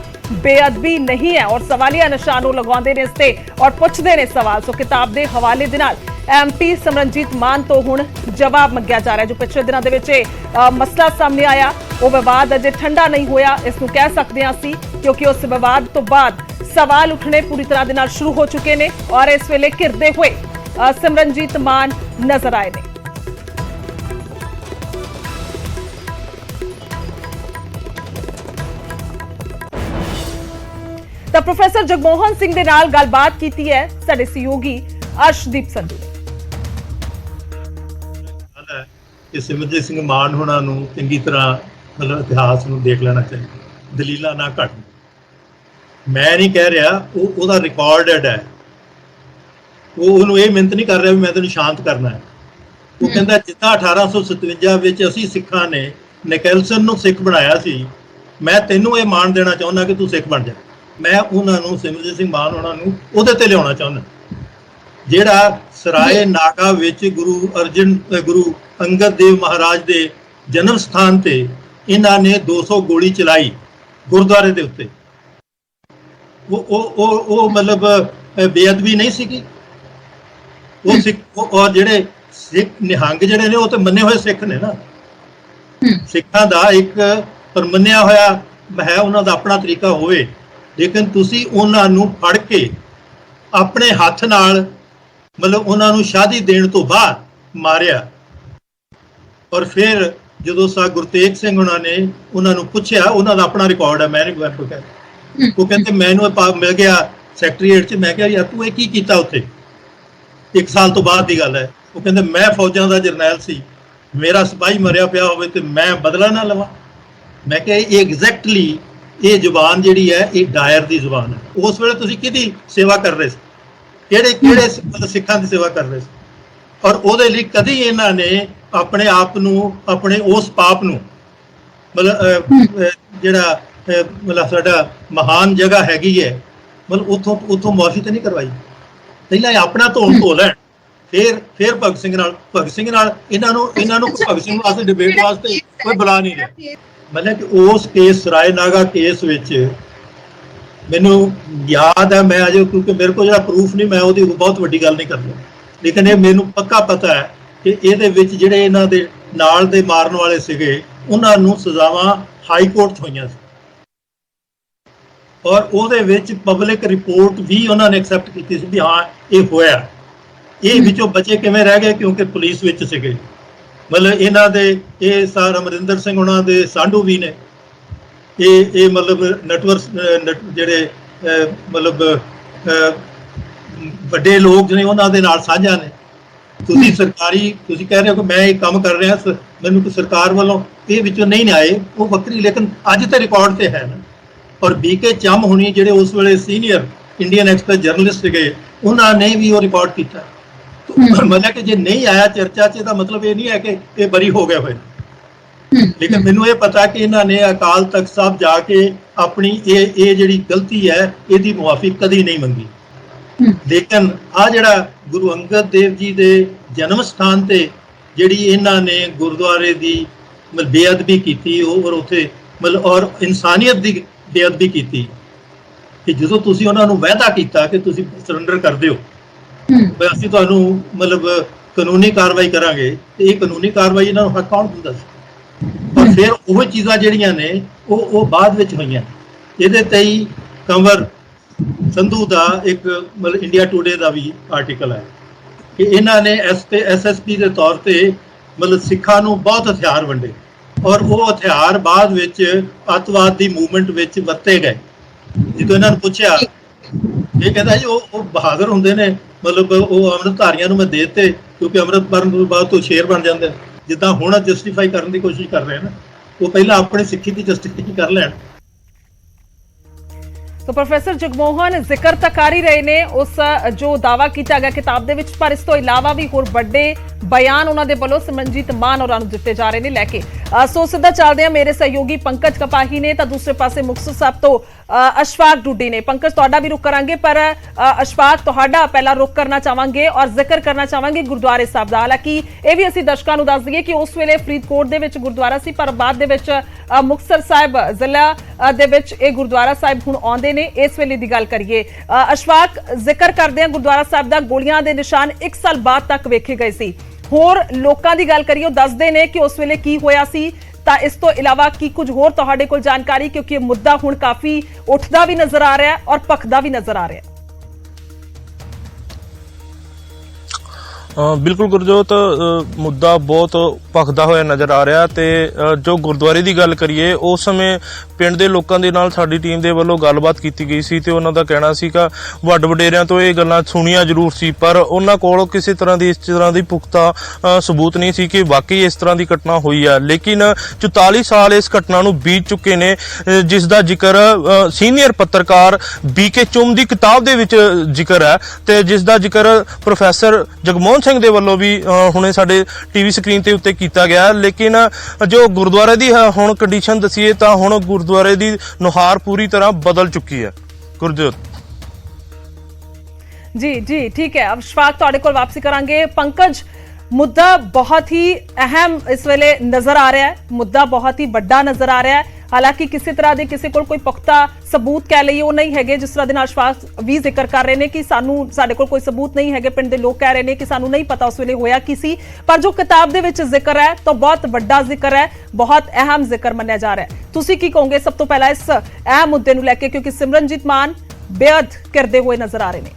ਬੇਅਦਬੀ ਨਹੀਂ ਹੈ ਔਰ ਸਵਾਲੀਆ ਨਿਸ਼ਾਨ ਉਹ ਲਗਾਉਂਦੇ ਨੇ ਇਸ ਤੇ ਔਰ ਪੁੱਛਦੇ ਨੇ ਸਵਾਲ। ਸੋ ਕਿਤਾਬ ਦੇ ਹਵਾਲੇ ਦੇ ਨਾਲ ਐਮਪੀ ਸਿਮਰਨਜੀਤ ਮਾਨ ਤੋਂ ਹੁਣ ਜਵਾਬ ਮੰਗਿਆ ਜਾ ਰਿਹਾ। ਜੋ ਪਿਛਲੇ ਦਿਨਾਂ ਦੇ ਵਿੱਚ ਮਸਲਾ ਸਾਹਮਣੇ ਆਇਆ ਉਹ ਵਿਵਾਦ ਅਜੇ ਠੰਡਾ ਨਹੀਂ ਹੋਇਆ ਇਸ ਨੂੰ ਕਹਿ ਸਕਦੇ ਹਾਂ ਅਸੀਂ, ਕਿਉਂਕਿ ਉਸ ਵਿਵਾਦ ਤੋਂ ਬਾਅਦ ਸਵਾਲ ਉੱਠਣੇ ਪੂਰੀ ਤਰ੍ਹਾਂ ਦੇ ਨਾਲ ਸ਼ੁਰੂ ਹੋ ਚੁੱਕੇ ਨੇ ਔਰ ਇਸ ਵੇਲੇ ਘਿਰਦੇ ਹੋਏ ਸਿਮਰਨਜੀਤ ਮਾਨ ਨਜ਼ਰ ਆਏ ਨੇ। ਤਾਂ ਪ੍ਰੋਫੈਸਰ ਜਗਮੋਹਨ ਸਿੰਘ ਦੇ ਨਾਲ ਗੱਲਬਾਤ ਕੀਤੀ ਹੈ ਸਾਡੇ ਸਹਿਯੋਗੀ ਅਰਸ਼ਦੀਪ ਸੰਧੂ ਨੇ। ਕਿ ਸਿਮਰਜੀਤ ਸਿੰਘ ਮਾਨ ਹੋਣਾ ਨੂੰ ਚੰਗੀ ਤਰ੍ਹਾਂ ਮਤਲਬ ਇਤਿਹਾਸ ਨੂੰ ਦੇਖ ਲੈਣਾ ਚਾਹੀਦਾ, ਦਲੀਲਾਂ ਨਾ ਘੱਟ। ਮੈਂ ਨਹੀਂ ਕਹਿ ਰਿਹਾ, ਉਹਦਾ ਰਿਕਾਰਡਡ ਹੈ। ਉਹਨੂੰ ਇਹ ਮਿਹਨਤ ਨਹੀਂ ਕਰ ਰਿਹਾ ਵੀ ਮੈਂ ਤੈਨੂੰ ਸ਼ਾਂਤ ਕਰਨਾ ਹੈ। ਉਹ ਕਹਿੰਦਾ ਜਿੱਦਾਂ 1857 ਵਿੱਚ ਅਸੀਂ ਸਿੱਖਾਂ ਨੇ ਨਿਕਲਸਨ ਨੂੰ ਸਿੱਖ ਬਣਾਇਆ ਸੀ, ਮੈਂ ਤੈਨੂੰ ਇਹ ਮਾਣ ਦੇਣਾ ਚਾਹੁੰਦਾ ਕਿ ਤੂੰ ਸਿੱਖ ਬਣ ਜਾ। ਮੈਂ ਉਹਨਾਂ ਨੂੰ ਸਿਮਰਜੀਤ ਸਿੰਘ ਮਾਨ ਉਹਨਾਂ ਨੂੰ ਉਹਦੇ ਤੇ ਲਿਆਉਣਾ ਚਾਹੁੰਦਾ ਜਿਹੜਾ ਸਰਾਏ ਨਾਗਾ ਵਿੱਚ ਗੁਰੂ ਅੰਗਦ ਦੇਵ ਮਹਾਰਾਜ ਦੇ ਜਨਮ ਸਥਾਨ ਤੇ ਇਹਨਾਂ ਨੇ 200 ਗੋਲੀ ਚਲਾਈ ਗੁਰਦੁਆਰੇ ਦੇ ਉੱਤੇ। ਉਹ ਮਤਲਬ ਬੇਅਦਬੀ ਨਹੀਂ ਸੀਗੀ। ਉਹ ਸਿੱਖ ਔਰ ਜਿਹੜੇ ਸਿੱਖ ਨਿਹੰਗ ਜਿਹੜੇ ਨੇ ਉਹ ਤੇ ਮੰਨੇ ਹੋਏ ਸਿੱਖ ਨੇ ਨਾ। ਸਿੱਖਾਂ ਦਾ ਇੱਕ ਮੰਨਿਆ ਹੋਇਆ ਹੈ, ਉਹਨਾਂ ਦਾ ਆਪਣਾ ਤਰੀਕਾ ਹੋਵੇ, ਲੇਕਿਨ ਤੁਸੀਂ ਉਹਨਾਂ ਨੂੰ ਫੜ ਕੇ ਆਪਣੇ ਹੱਥ ਨਾਲ ਮਤਲਬ ਉਹਨਾਂ ਨੂੰ ਸ਼ਾਦੀ ਦੇਣ ਤੋਂ ਬਾਅਦ ਮਾਰਿਆ। ਔਰ ਫਿਰ ਜਦੋਂ ਗੁਰਤੇਗ ਸਿੰਘ ਉਹਨਾਂ ਨੂੰ ਪੁੱਛਿਆ, ਉਹਨਾਂ ਦਾ ਆਪਣਾ ਰਿਕਾਰਡ ਹੈ, ਮੈਂ ਨਹੀਂ ਗੱਲ ਕੋਈ ਕਹਿ। ਉਹ ਕਹਿੰਦੇ ਮੈਨੂੰ ਮਿਲ ਗਿਆ ਸੈਕਟਰੀਏਟ 'ਚ। ਮੈਂ ਕਿਹਾ ਯਾਰ ਤੂੰ ਇਹ ਕੀ ਕੀਤਾ ਉੱਥੇ? 1 ਸਾਲ ਤੋਂ ਬਾਅਦ ਦੀ ਗੱਲ ਹੈ। ਉਹ ਕਹਿੰਦੇ ਮੈਂ ਫੌਜਾਂ ਦਾ ਜਰਨੈਲ ਸੀ, ਮੇਰਾ ਸਿਪਾਹੀ ਮਰਿਆ ਪਿਆ ਹੋਵੇ ਤੇ ਮੈਂ ਬਦਲਾ ਨਾ ਲਵਾਂ। ਮੈਂ ਕਿਹਾ ਇਹ ਐਗਜ਼ੈਕਟਲੀ ਇਹ ਜ਼ੁਬਾਨ ਜਿਹੜੀ ਹੈ ਇਹ ਡਾਇਰ ਦੀ ਜ਼ੁਬਾਨ ਹੈ। ਉਸ ਵੇਲੇ ਤੁਸੀਂ ਕਿਹਦੀ ਸੇਵਾ ਕਰ ਰਹੇ ਸੀ? ਕਿਹੜੇ ਸਿੱਖਾਂ ਦੀ ਸੇਵਾ ਕਰ ਰਹੇ ਸੀ? ਔਰ ਉਹਦੇ ਲਈ ਕਦੀ ਇਹਨਾਂ ਨੇ ਆਪਣੇ ਆਪ ਨੂੰ ਆਪਣੇ ਉਸ ਪਾਪ ਨੂੰ ਮਤਲਬ ਜਿਹੜਾ ਮਤਲਬ ਸਾਡਾ ਮਹਾਨ ਜਗ੍ਹਾ ਹੈਗੀ ਹੈ ਮਤਲਬ ਉੱਥੋਂ ਮੁਆਫੀ ਤਾਂ ਨਹੀਂ ਕਰਵਾਈ। ਪਹਿਲਾਂ ਆਪਣਾ ਧੋ ਲੈਣ, ਫਿਰ ਭਗਤ ਸਿੰਘ ਨਾਲ ਇਹਨਾਂ ਨੂੰ ਭਗਤ ਸਿੰਘ ਵਾਸਤੇ ਡਿਬੇਟ ਵਾਸਤੇ ਕੋਈ ਬੁਲਾ ਨਹੀਂ ਰਿਹਾ। ਮਤਲਬ ਕਿ ਉਸ ਕੇਸ ਸਰਾਏ ਨਾਗਾ ਕੇਸ ਵਿੱਚ ਮੈਨੂੰ ਯਾਦ ਹੈ, ਮੈਂ ਅਜੇ ਕਿਉਂਕਿ ਮੇਰੇ ਕੋਲ ਜਿਹੜਾ ਪ੍ਰੂਫ ਨਹੀਂ, ਮੈਂ ਉਹਦੀ ਬਹੁਤ ਵੱਡੀ ਗੱਲ ਨਹੀਂ ਕਰਦਾ, ਲੇਕਿਨ ਇਹ ਮੈਨੂੰ ਪੱਕਾ ਪਤਾ ਹੈ ਕਿ ਇਹਦੇ ਵਿੱਚ ਜਿਹੜੇ ਇਹਨਾਂ ਦੇ ਨਾਲ ਦੇ ਮਾਰਨ ਵਾਲੇ ਸੀਗੇ ਉਹਨਾਂ ਨੂੰ ਸਜ਼ਾਵਾਂ ਹਾਈ ਕੋਰਟ 'ਚ ਹੋਈਆਂ ਸੀ ਔਰ ਉਹਦੇ ਵਿੱਚ ਪਬਲਿਕ ਰਿਪੋਰਟ ਵੀ ਉਹਨਾਂ ਨੇ ਐਕਸੈਪਟ ਕੀਤੀ ਸੀ ਵੀ ਹਾਂ ਇਹ ਹੋਇਆ। ਇਹ ਵਿੱਚੋਂ ਬਚੇ ਕਿਵੇਂ ਰਹਿ ਗਏ? ਕਿਉਂਕਿ ਪੁਲਿਸ ਵਿੱਚ ਸੀਗੇ। ਮਤਲਬ ਇਹਨਾਂ ਦੇ ਇਹ ਸਰ ਅਮਰਿੰਦਰ ਸਿੰਘ ਉਹਨਾਂ ਦੇ ਸਾਂਢੂ ਵੀ ਨੇ। ਇਹ ਮਤਲਬ ਨੈਟਵਰਕ ਜਿਹੜੇ ਮਤਲਬ ਵੱਡੇ ਲੋਕ ਜਿਹੜੇ ਉਹਨਾਂ ਦੇ ਨਾਲ ਸਾਂਝਾ ਨੇ। ਤੁਸੀਂ ਕਹਿ ਰਹੇ ਹੋ ਕਿ ਮੈਂ ਇਹ ਕੰਮ ਕਰ ਰਿਹਾ, ਮੈਨੂੰ ਕੋਈ ਸਰਕਾਰ ਵੱਲੋਂ ਇਹ ਵਿੱਚੋਂ ਨਹੀਂ ਆਏ, ਉਹ ਵੱਖਰੀ, ਲੇਕਿਨ ਅੱਜ ਤੇ ਰਿਕਾਰਡ ਤੇ ਹੈ ਨਾ। ਔਰ BK ਚੰਮ ਹੁਣੀ ਜਿਹੜੇ ਉਸ ਵੇਲੇ ਸੀਨੀਅਰ ਇੰਡੀਅਨ ਐਕਸਪ੍ਰੈਸ ਜਰਨਲਿਸਟ ਸੀਗੇ, ਉਹਨਾਂ ਨੇ ਵੀ ਉਹ ਰਿਕਾਰਡ ਕੀਤਾ। ਮਤਲਬ ਕਿ ਜੇ ਨਹੀਂ ਆਇਆ ਚਰਚਾ 'ਚ, ਇਹਦਾ ਮਤਲਬ ਇਹ ਨਹੀਂ ਹੈ ਕਿ ਇਹ ਬਰੀ ਹੋ ਗਏ ਹੋਏ। ਲੇਕਿਨ ਮੈਨੂੰ ਇਹ ਪਤਾ ਕਿ ਇਹਨਾਂ ਨੇ ਅਕਾਲ ਤਖਤ ਸਾਹਿਬ ਜਾ ਕੇ ਆਪਣੀ ਇਹ ਜਿਹੜੀ ਗਲਤੀ ਹੈ ਇਹਦੀ ਮੁਆਫੀ ਕਦੀ ਨਹੀਂ ਮੰਗੀ। ਲੇਕਿਨ ਆ ਜਿਹੜਾ ਗੁਰੂ ਅੰਗਦ ਦੇਵ ਜੀ ਦੇ ਜਨਮ ਸਥਾਨ ਤੇ ਜਿਹੜੀ ਇਹਨਾਂ ਨੇ ਗੁਰਦੁਆਰੇ ਦੀ ਮਤਲਬ ਬੇਅਦਬੀ ਕੀਤੀ ਔਰ ਉੱਥੇ ਮਤਲਬ ਔਰ ਇਨਸਾਨੀਅਤ ਦੀ ਬੇਅਦਬੀ ਕੀਤੀ ਕਿ ਜਦੋਂ ਤੁਸੀਂ ਉਹਨਾਂ ਨੂੰ ਵਾਅਦਾ ਕੀਤਾ ਕਿ ਤੁਸੀਂ ਸਰੈਂਡਰ ਕਰ ਦਿਓ, ਅਸੀਂ ਤੁਹਾਨੂੰ ਮਤਲਬ ਕਾਨੂੰਨੀ ਕਾਰਵਾਈ ਕਰਾਂਗੇ, ਤੇ ਇਹ ਕਾਨੂੰਨੀ ਕਾਰਵਾਈ ਇਹਨਾਂ ਨੂੰ ਹੱਕ ਕੌਣ ਦਿੰਦਾ ਸੀ? ਪਰ ਫਿਰ ਉਹ ਚੀਜ਼ਾਂ ਜਿਹੜੀਆਂ ਨੇ ਉਹ ਬਾਅਦ ਵਿੱਚ ਹੋਈਆਂ। ਇਹਦੇ ਤੇ ਹੀ ਕੰਵਰ ਸੰਧੂ ਦਾ ਇੱਕ ਮਤਲਬ ਇੰਡੀਆ ਟੂਡੇ ਦਾ ਵੀ ਆਰਟੀਕਲ ਹੈ ਕਿ ਇਹਨਾਂ ਨੇ SSP ਦੇ ਤੌਰ ਤੇ ਮਤਲਬ ਸਿੱਖਾਂ ਨੂੰ ਬਹੁਤ ਹਥਿਆਰ ਵੰਡੇ ਔਰ ਉਹ ਹਥਿਆਰ ਬਾਅਦ ਵਿੱਚ ਅੱਤਵਾਦ ਦੀ ਮੂਵਮੈਂਟ ਵਿੱਚ ਵਰਤੇ ਗਏ। ਜਦੋਂ ਇਹਨਾਂ ਨੂੰ ਪੁੱਛਿਆ ਇਹ ਕਹਿੰਦਾ ਜੀ ਉਹ ਬਹਾਦਰ ਹੁੰਦੇ ਨੇ, ਮਤਲਬ ਉਹ ਅੰਮ੍ਰਿਤਧਾਰੀਆਂ ਨੂੰ ਮੈਂ ਦੇ ਦਿੱਤੇ ਕਿਉਂਕਿ ਅੰਮ੍ਰਿਤ ਭਰਨ ਤੋਂ ਬਾਅਦ ਤੋਂ ਸ਼ੇਰ ਬਣ ਜਾਂਦੇ। ਜਿੱਦਾਂ ਹੁਣ ਜਸਟੀਫਾਈ ਕਰਨ ਦੀ ਕੋਸ਼ਿਸ਼ ਕਰ ਰਹੇ ਨਾ, ਉਹ ਪਹਿਲਾਂ ਆਪਣੀ ਸਿੱਖੀ ਦੀ ਜਸਟੀਫਾਈ ਕਰ ਲੈਣ। तो प्रोफेसर जगमोहन जिक्र तो कर ही रहे ने उस जो दावा किया गया किताब दे विच, पर इस तो इलावा भी होर बड़े बयान उन्होंने वालों सिमरनजीत मान होरां नूं दिते जा रहे ने लैके। सो सीधा चलदे हैं, मेरे सहयोगी पंकज कपाही ने, तो दूसरे पासे मुक्तसर साहब तो अशफाक डूडी ने। पंकज तुहाडा भी रुख करांगे, पर अशफाक तुहाडा पहला रुख करना चाहांगे और जिक्र करना चाहांगे गुरुद्वारे साहब दा। हालांकि यह भी असीं दर्शकां नूं दस दईए कि उस वेले फरीदकोट दे विच गुरुद्वारा सी, पर बाद दे विच मुक्तसर साहिब जिला दे विच इह गुरुद्वारा साहिब हुण आउंदे ने। इस वेले दी गल करिए अशफाक, जिक्र करदे हैं गुरुद्वारा साहिब दा गोलियां दे निशान 1 साल बाद तक वेखे गए सी। होर लोकां दी गल करिए, दसदे ने कि उस वेले की होया सी, ਤਾਂ ਇਸ ਤੋਂ ਇਲਾਵਾ ਕੀ ਕੁਝ ਹੋਰ ਤੁਹਾਡੇ ਕੋਲ ਜਾਣਕਾਰੀ, ਕਿਉਂਕਿ ਇਹ ਮੁੱਦਾ ਹੁਣ ਕਾਫੀ ਉੱਠਦਾ ਵੀ ਨਜ਼ਰ ਆ ਰਿਹਾ ਹੈ ਔਰ ਭਖਦਾ ਵੀ ਨਜ਼ਰ ਆ ਰਿਹਾ ਹੈ। ਬਿਲਕੁਲ ਗੁਰਜੋਤ, ਮੁੱਦਾ ਬਹੁਤ ਭਖਦਾ ਹੋਇਆ ਨਜ਼ਰ ਆ ਰਿਹਾ ਤੇ ਜੋ ਗੁਰਦੁਆਰੇ ਦੀ ਗੱਲ ਕਰੀਏ, ਉਸ ਸਮੇਂ ਪਿੰਡ ਦੇ ਲੋਕਾਂ ਦੇ ਨਾਲ ਸਾਡੀ ਟੀਮ ਦੇ ਵੱਲੋਂ ਗੱਲਬਾਤ ਕੀਤੀ ਗਈ ਸੀ ਤੇ ਉਹਨਾਂ ਦਾ ਕਹਿਣਾ ਸੀ ਕਿ ਵੱਡ ਵਡੇਰਿਆਂ ਤੋਂ ਇਹ ਗੱਲਾਂ ਸੁਣੀਆਂ ਜ਼ਰੂਰ ਸੀ, ਪਰ ਉਹਨਾਂ ਕੋਲ ਕਿਸੇ ਤਰ੍ਹਾਂ ਦੀ ਇਸ ਤਰ੍ਹਾਂ ਦੀ ਪੁਖਤਾ ਸਬੂਤ ਨਹੀਂ ਸੀ ਕਿ ਵਾਕਈ ਇਸ ਤਰ੍ਹਾਂ ਦੀ ਘਟਨਾ ਹੋਈ ਹੈ। ਲੇਕਿਨ 44 ਸਾਲ ਇਸ ਘਟਨਾ ਨੂੰ ਬੀਤ ਚੁੱਕੇ ਨੇ, ਜਿਸ ਦਾ ਜ਼ਿਕਰ ਸੀਨੀਅਰ ਪੱਤਰਕਾਰ BK ਚੁੰਮ ਦੀ ਕਿਤਾਬ ਦੇ ਵਿੱਚ ਜ਼ਿਕਰ ਹੈ ਤੇ ਜਿਸ ਦਾ ਜ਼ਿਕਰ ਪ੍ਰੋਫੈਸਰ ਜਗਮੋਹਨ ਸਿੰਘ ਦੇ ਵੱਲੋਂ ਵੀ ਹੁਣੇ ਸਾਡੇ ਟੀਵੀ ਸਕਰੀਨ ਤੇ ਉੱਤੇ ਕੀਤਾ ਗਿਆ। ਲੇਕਿਨ ਜੋ ਗੁਰਦੁਆਰੇ ਦੀ ਹੁਣ ਕੰਡੀਸ਼ਨ ਦਸੀਏ ਤਾਂ ਹੁਣ ਗੁਰਦੁਆਰੇ ਦੀ ਨੁਹਾਰ ਪੂਰੀ ਤਰ੍ਹਾਂ ਬਦਲ ਚੁੱਕੀ ਹੈ। ਗੁਰਜੋਤ जी ठीक है, अब अशफाक तुहाडे कोल वापसी करांगे। पंकज, मुद्दा बहुत ही अहम इस वेले नजर आ रहा है, मुद्दा बहुत ही बड़ा नजर आ रहा है। हालांकि किसी तरह के किसी को कोई पुख्ता सबूत कह लईए वो नहीं है, जिस तरह के अशफाक भी जिक्र कर रहे हैं कि साडे कोल कोई सबूत नहीं है। पिंड दे लोग कह रहे हैं कि सानू नहीं पता उस वेले होया की सी, पर जो किताब दे विच जिक्र है तो बहुत बड़ा जिक्र है, बहुत अहम जिक्र मन्निया जा रहा है। तुसीं की कहोगे सब तो पहला इस अहम मुद्दे नूं लैके, क्योंकि सिमरनजीत मान बेअद करते हुए नजर आ रहे हैं।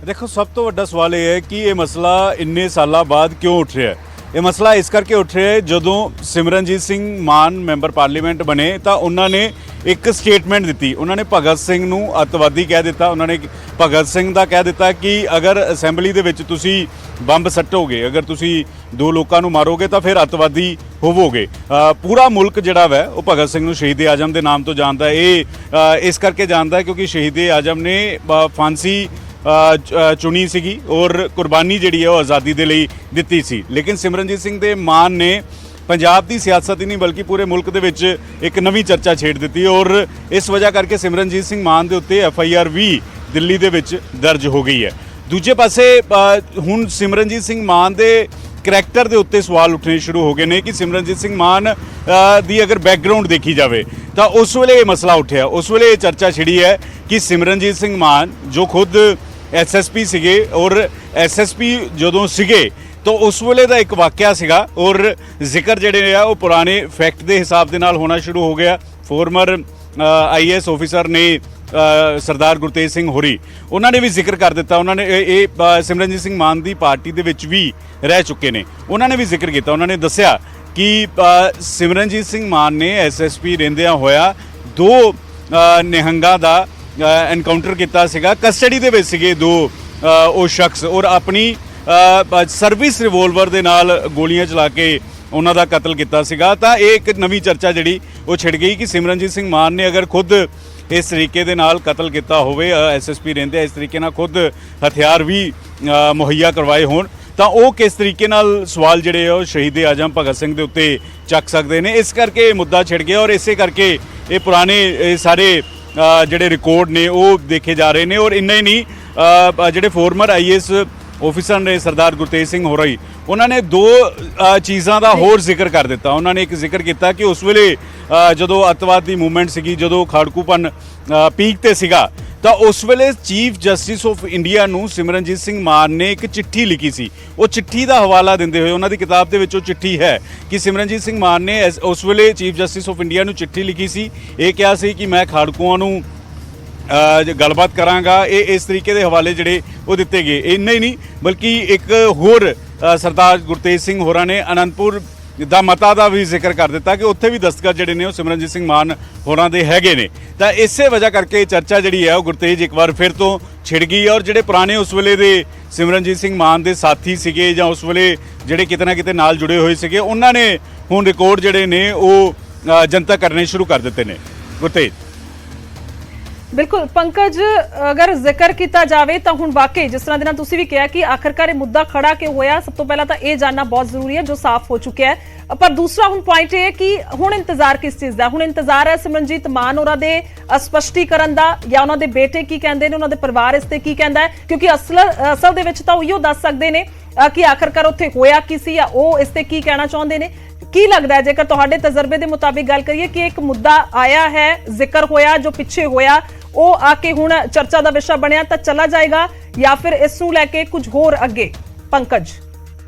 देखो, सब तो वड्डा सवाल यह है कि ये मसला इन्ने सालों बाद क्यों उठ रहा है। ये मसला इस करके उठ रहा है, जदों सिमरनजीत सिंह मान मैंबर पार्लीमेंट बने तो उन्होंने एक स्टेटमेंट दी। उन्होंने भगत सिंह नूं अतवादी कह दिता। उन्होंने भगत सिंह का कह दिता कि अगर असैंबली दे विच तुसी बंब सट्टोगे, अगर तुसी 2 लोगों नूं मारोगे तो फिर अतवादी होवोगे। पूरा मुल्क जिहड़ा वै वो भगत सिंह नूं शहीद आजम के नाम तो जानता है। ये इस करके जानता है क्योंकि शहीद आजम ने फांसी चुनी सीगी और कुर्बानी जिहड़ी है वो आज़ादी दे लई दित्ती सी। लेकिन सिमरनजीत सिंह दे मान ने पंजाब की सियासत ही नहीं बल्कि पूरे मुल्क दे विच एक नवीं चर्चा छेड़ दी और इस वजह करके सिमरनजीत सिंह मान दे उत्ते FIR भी दिल्ली दे विच दर्ज हो गई है। दूजे पासे हुण सिमरनजीत सिंह मान दे करैक्टर के उत्ते सवाल उठने शुरू हो गए हैं कि सिमरनजीत सिंह मान की अगर बैकग्राउंड देखी जाए तो उस वेले ये मसला उठा, उस वेले ये चर्चा छिड़ी है कि सिमरनजीत सिंह मान जो खुद SSP सीगे और SSP जदों सीगे तो उस वेले का एक वाक़या सीगा और जिक्र जिहड़े आ वो पुराने फैक्ट के हिसाब के नाल होना शुरू हो गया। फॉर्मर IAS ऑफिसर ने सरदार गुरतेज सिंह होरी उन्होंने भी जिक्र कर दिता। उन्होंने ये सिमरनजीत सिंह मान की पार्टी के विच भी रह चुके हैं, उन्होंने भी जिक्र किया। उन्होंने दस्सिया कि सिमरनजीत सिंह मान ने SSP रहिंदियां होया 2 निहंगां दा एनकाउंटर किया सीगा। कस्टडी दे विच सीगे 2 वो शख्स और अपनी सर्विस रिवोल्वर दे नाल गोलियां चला के उन्हां दा कतल किया सीगा। तां एक नवीं चर्चा जिहड़ी वो छिड़ गई कि सिमरनजीत सिंह मान ने अगर खुद इस तरीके दे नाल कतल किया होवे, SSP रहिंदे इस तरीके नाल खुद हथियार भी मुहैया करवाए होण तां वो किस तरीके नाल सवाल जिहड़े आ शहीद आजम भगत सिंह दे उत्ते चक सकदे ने। इस करके मुद्दा छिड़ गया और इसे करके ये पुराने सारे ਜਿਹੜੇ रिकॉर्ड ने वो देखे जा रहे हैं। और इन्ना ही नहीं, ਜਿਹੜੇ फॉर्मर IAS ऑफिसर ने सरदार गुरतेज सिंह हो रही उन्होंने 2 चीज़ों का होर जिक्र कर दिता। उन्होंने एक जिक्र किया कि उस वेले जदों अतवाद की मूवमेंट सी, जदों खाड़कूपन पीक ते सीगा तो उस वेले चीफ जस्टिस ऑफ इंडिया नूं सिमरनजीत सिंह मान ने एक चिट्ठी लिखी सी। वो चिट्ठी का हवाला देंदे हुए उन्होंने किताब दे विच वो चिट्ठी है कि सिमरनजीत सिंह मान ने उस वेले चीफ जस्टिस ऑफ इंडिया नूं चिट्ठी लिखी सी। ये कहा सी कि मैं खाड़कूआं नूं गलबात करांगा। ये इस तरीके के हवाले जिहड़े वो दिते गए। इन्ना ही नहीं बल्कि एक होर सरदार गुरतेज सिंह होरां ने आनंदपुर ਦਾ ਮਤਾ ਦਾ ਵੀ ਜ਼ਿਕਰ ਕਰ ਦਿੱਤਾ ਕਿ ਉੱਥੇ ਵੀ ਦਸਤਖਤ ਜਿਹੜੇ ਨੇ ਉਹ ਸਿਮਰਨਜੀਤ ਸਿੰਘ ਮਾਨ ਹੋਰਾਂ ਦੇ ਹੈਗੇ ਨੇ। ਤਾਂ ਇਸੇ ਵਜ੍ਹਾ ਕਰਕੇ ਚਰਚਾ ਜਿਹੜੀ ਹੈ ਉਹ ਗੁਰਤੇਜ ਇੱਕ ਵਾਰ ਫਿਰ ਤੋਂ ਛਿੜ ਗਈ ਔਰ ਜਿਹੜੇ ਪੁਰਾਣੇ ਉਸ ਵੇਲੇ ਦੇ ਸਿਮਰਨਜੀਤ ਸਿੰਘ ਮਾਨ ਦੇ ਸਾਥੀ ਸੀਗੇ ਜਾਂ ਉਸ ਵੇਲੇ ਜਿਹੜੇ ਕਿਤੇ ਨਾ ਕਿਤੇ ਨਾਲ ਜੁੜੇ ਹੋਏ ਸੀਗੇ ਉਹਨਾਂ ਨੇ ਹੁਣ ਰਿਕਾਰਡ ਜਿਹੜੇ ਨੇ ਉਹ ਜਨਤਕ ਕਰਨੇ ਸ਼ੁਰੂ ਕਰ ਦਿੱਤੇ ਨੇ। ਗੁਰਤੇਜ ਬਿਲਕੁਲ ਪੰਕਜ, ਅਗਰ ਜ਼ਿਕਰ ਕੀਤਾ ਜਾਵੇ ਤਾਂ ਹੁਣ ਵਾਕਈ ਜਿਸ ਤਰ੍ਹਾਂ ਦੇ ਨਾਲ ਤੁਸੀਂ ਵੀ ਕਿਹਾ ਕਿ ਆਖਰਕਾਰ ਇਹ ਮੁੱਦਾ ਖੜਾ ਕਿਉਂ ਹੋਇਆ, ਸਭ ਤੋਂ ਪਹਿਲਾਂ ਤਾਂ ਇਹ ਜਾਨਣਾ ਬਹੁਤ ਜ਼ਰੂਰੀ ਹੈ ਜੋ ਸਾਫ਼ ਹੋ ਚੁੱਕਿਆ ਹੈ। ਪਰ ਦੂਸਰਾ ਹੁਣ ਪੁਆਇੰਟ ਇਹ ਹੈ ਕਿ ਹੁਣ ਇੰਤਜ਼ਾਰ ਕਿਸ ਚੀਜ਼ ਦਾ? ਹੁਣ ਇੰਤਜ਼ਾਰ ਹੈ ਸਿਮਰਨਜੀਤ ਮਾਨ ਹੋਰਾਂ ਦੇ ਸਪਸ਼ਟੀਕਰਨ ਦਾ ਜਾਂ ਉਹਨਾਂ ਦੇ ਬੇਟੇ ਕੀ ਕਹਿੰਦੇ ਨੇ, ਉਹਨਾਂ ਦੇ ਪਰਿਵਾਰ ਇਸ ਤੇ ਕੀ ਕਹਿੰਦਾ ਹੈ? ਕਿਉਂਕਿ ਅਸਲ ਦੇ ਵਿੱਚ ਤਾਂ ਉਹੀਓ ਦੱਸ ਸਕਦੇ ਨੇ ਕਿ ਆਖਰਕਾਰ ਉੱਥੇ ਹੋਇਆ ਕੀ ਸੀ ਜਾਂ ਉਹ ਇਸ ਤੇ ਕੀ ਕਹਿਣਾ ਚਾਹੁੰਦੇ ਨੇ। ਕੀ ਲੱਗਦਾ ਹੈ ਜੇਕਰ ਤੁਹਾਡੇ ਤਜਰਬੇ ਦੇ ਮੁਤਾਬਿਕ ਗੱਲ ਕਰੀਏ ਕਿ ਇੱਕ ਮੁੱਦਾ ਆਇਆ ਹੈ, ਜ਼ਿਕਰ ਹੋਇਆ, ਜੋ ਪਿੱਛੇ ਹੋਇਆ ਉਹ ਆ ਕੇ ਹੁਣ ਚਰਚਾ ਦਾ ਵਿਸ਼ਾ ਬਣਿਆ ਤਾਂ ਚਲਾ ਜਾਏਗਾ ਜਾਂ ਫਿਰ ਇਸ ਨੂੰ ਲੈ ਕੇ ਕੁਝ ਹੋਰ ਅੱਗੇ? ਪੰਕਜ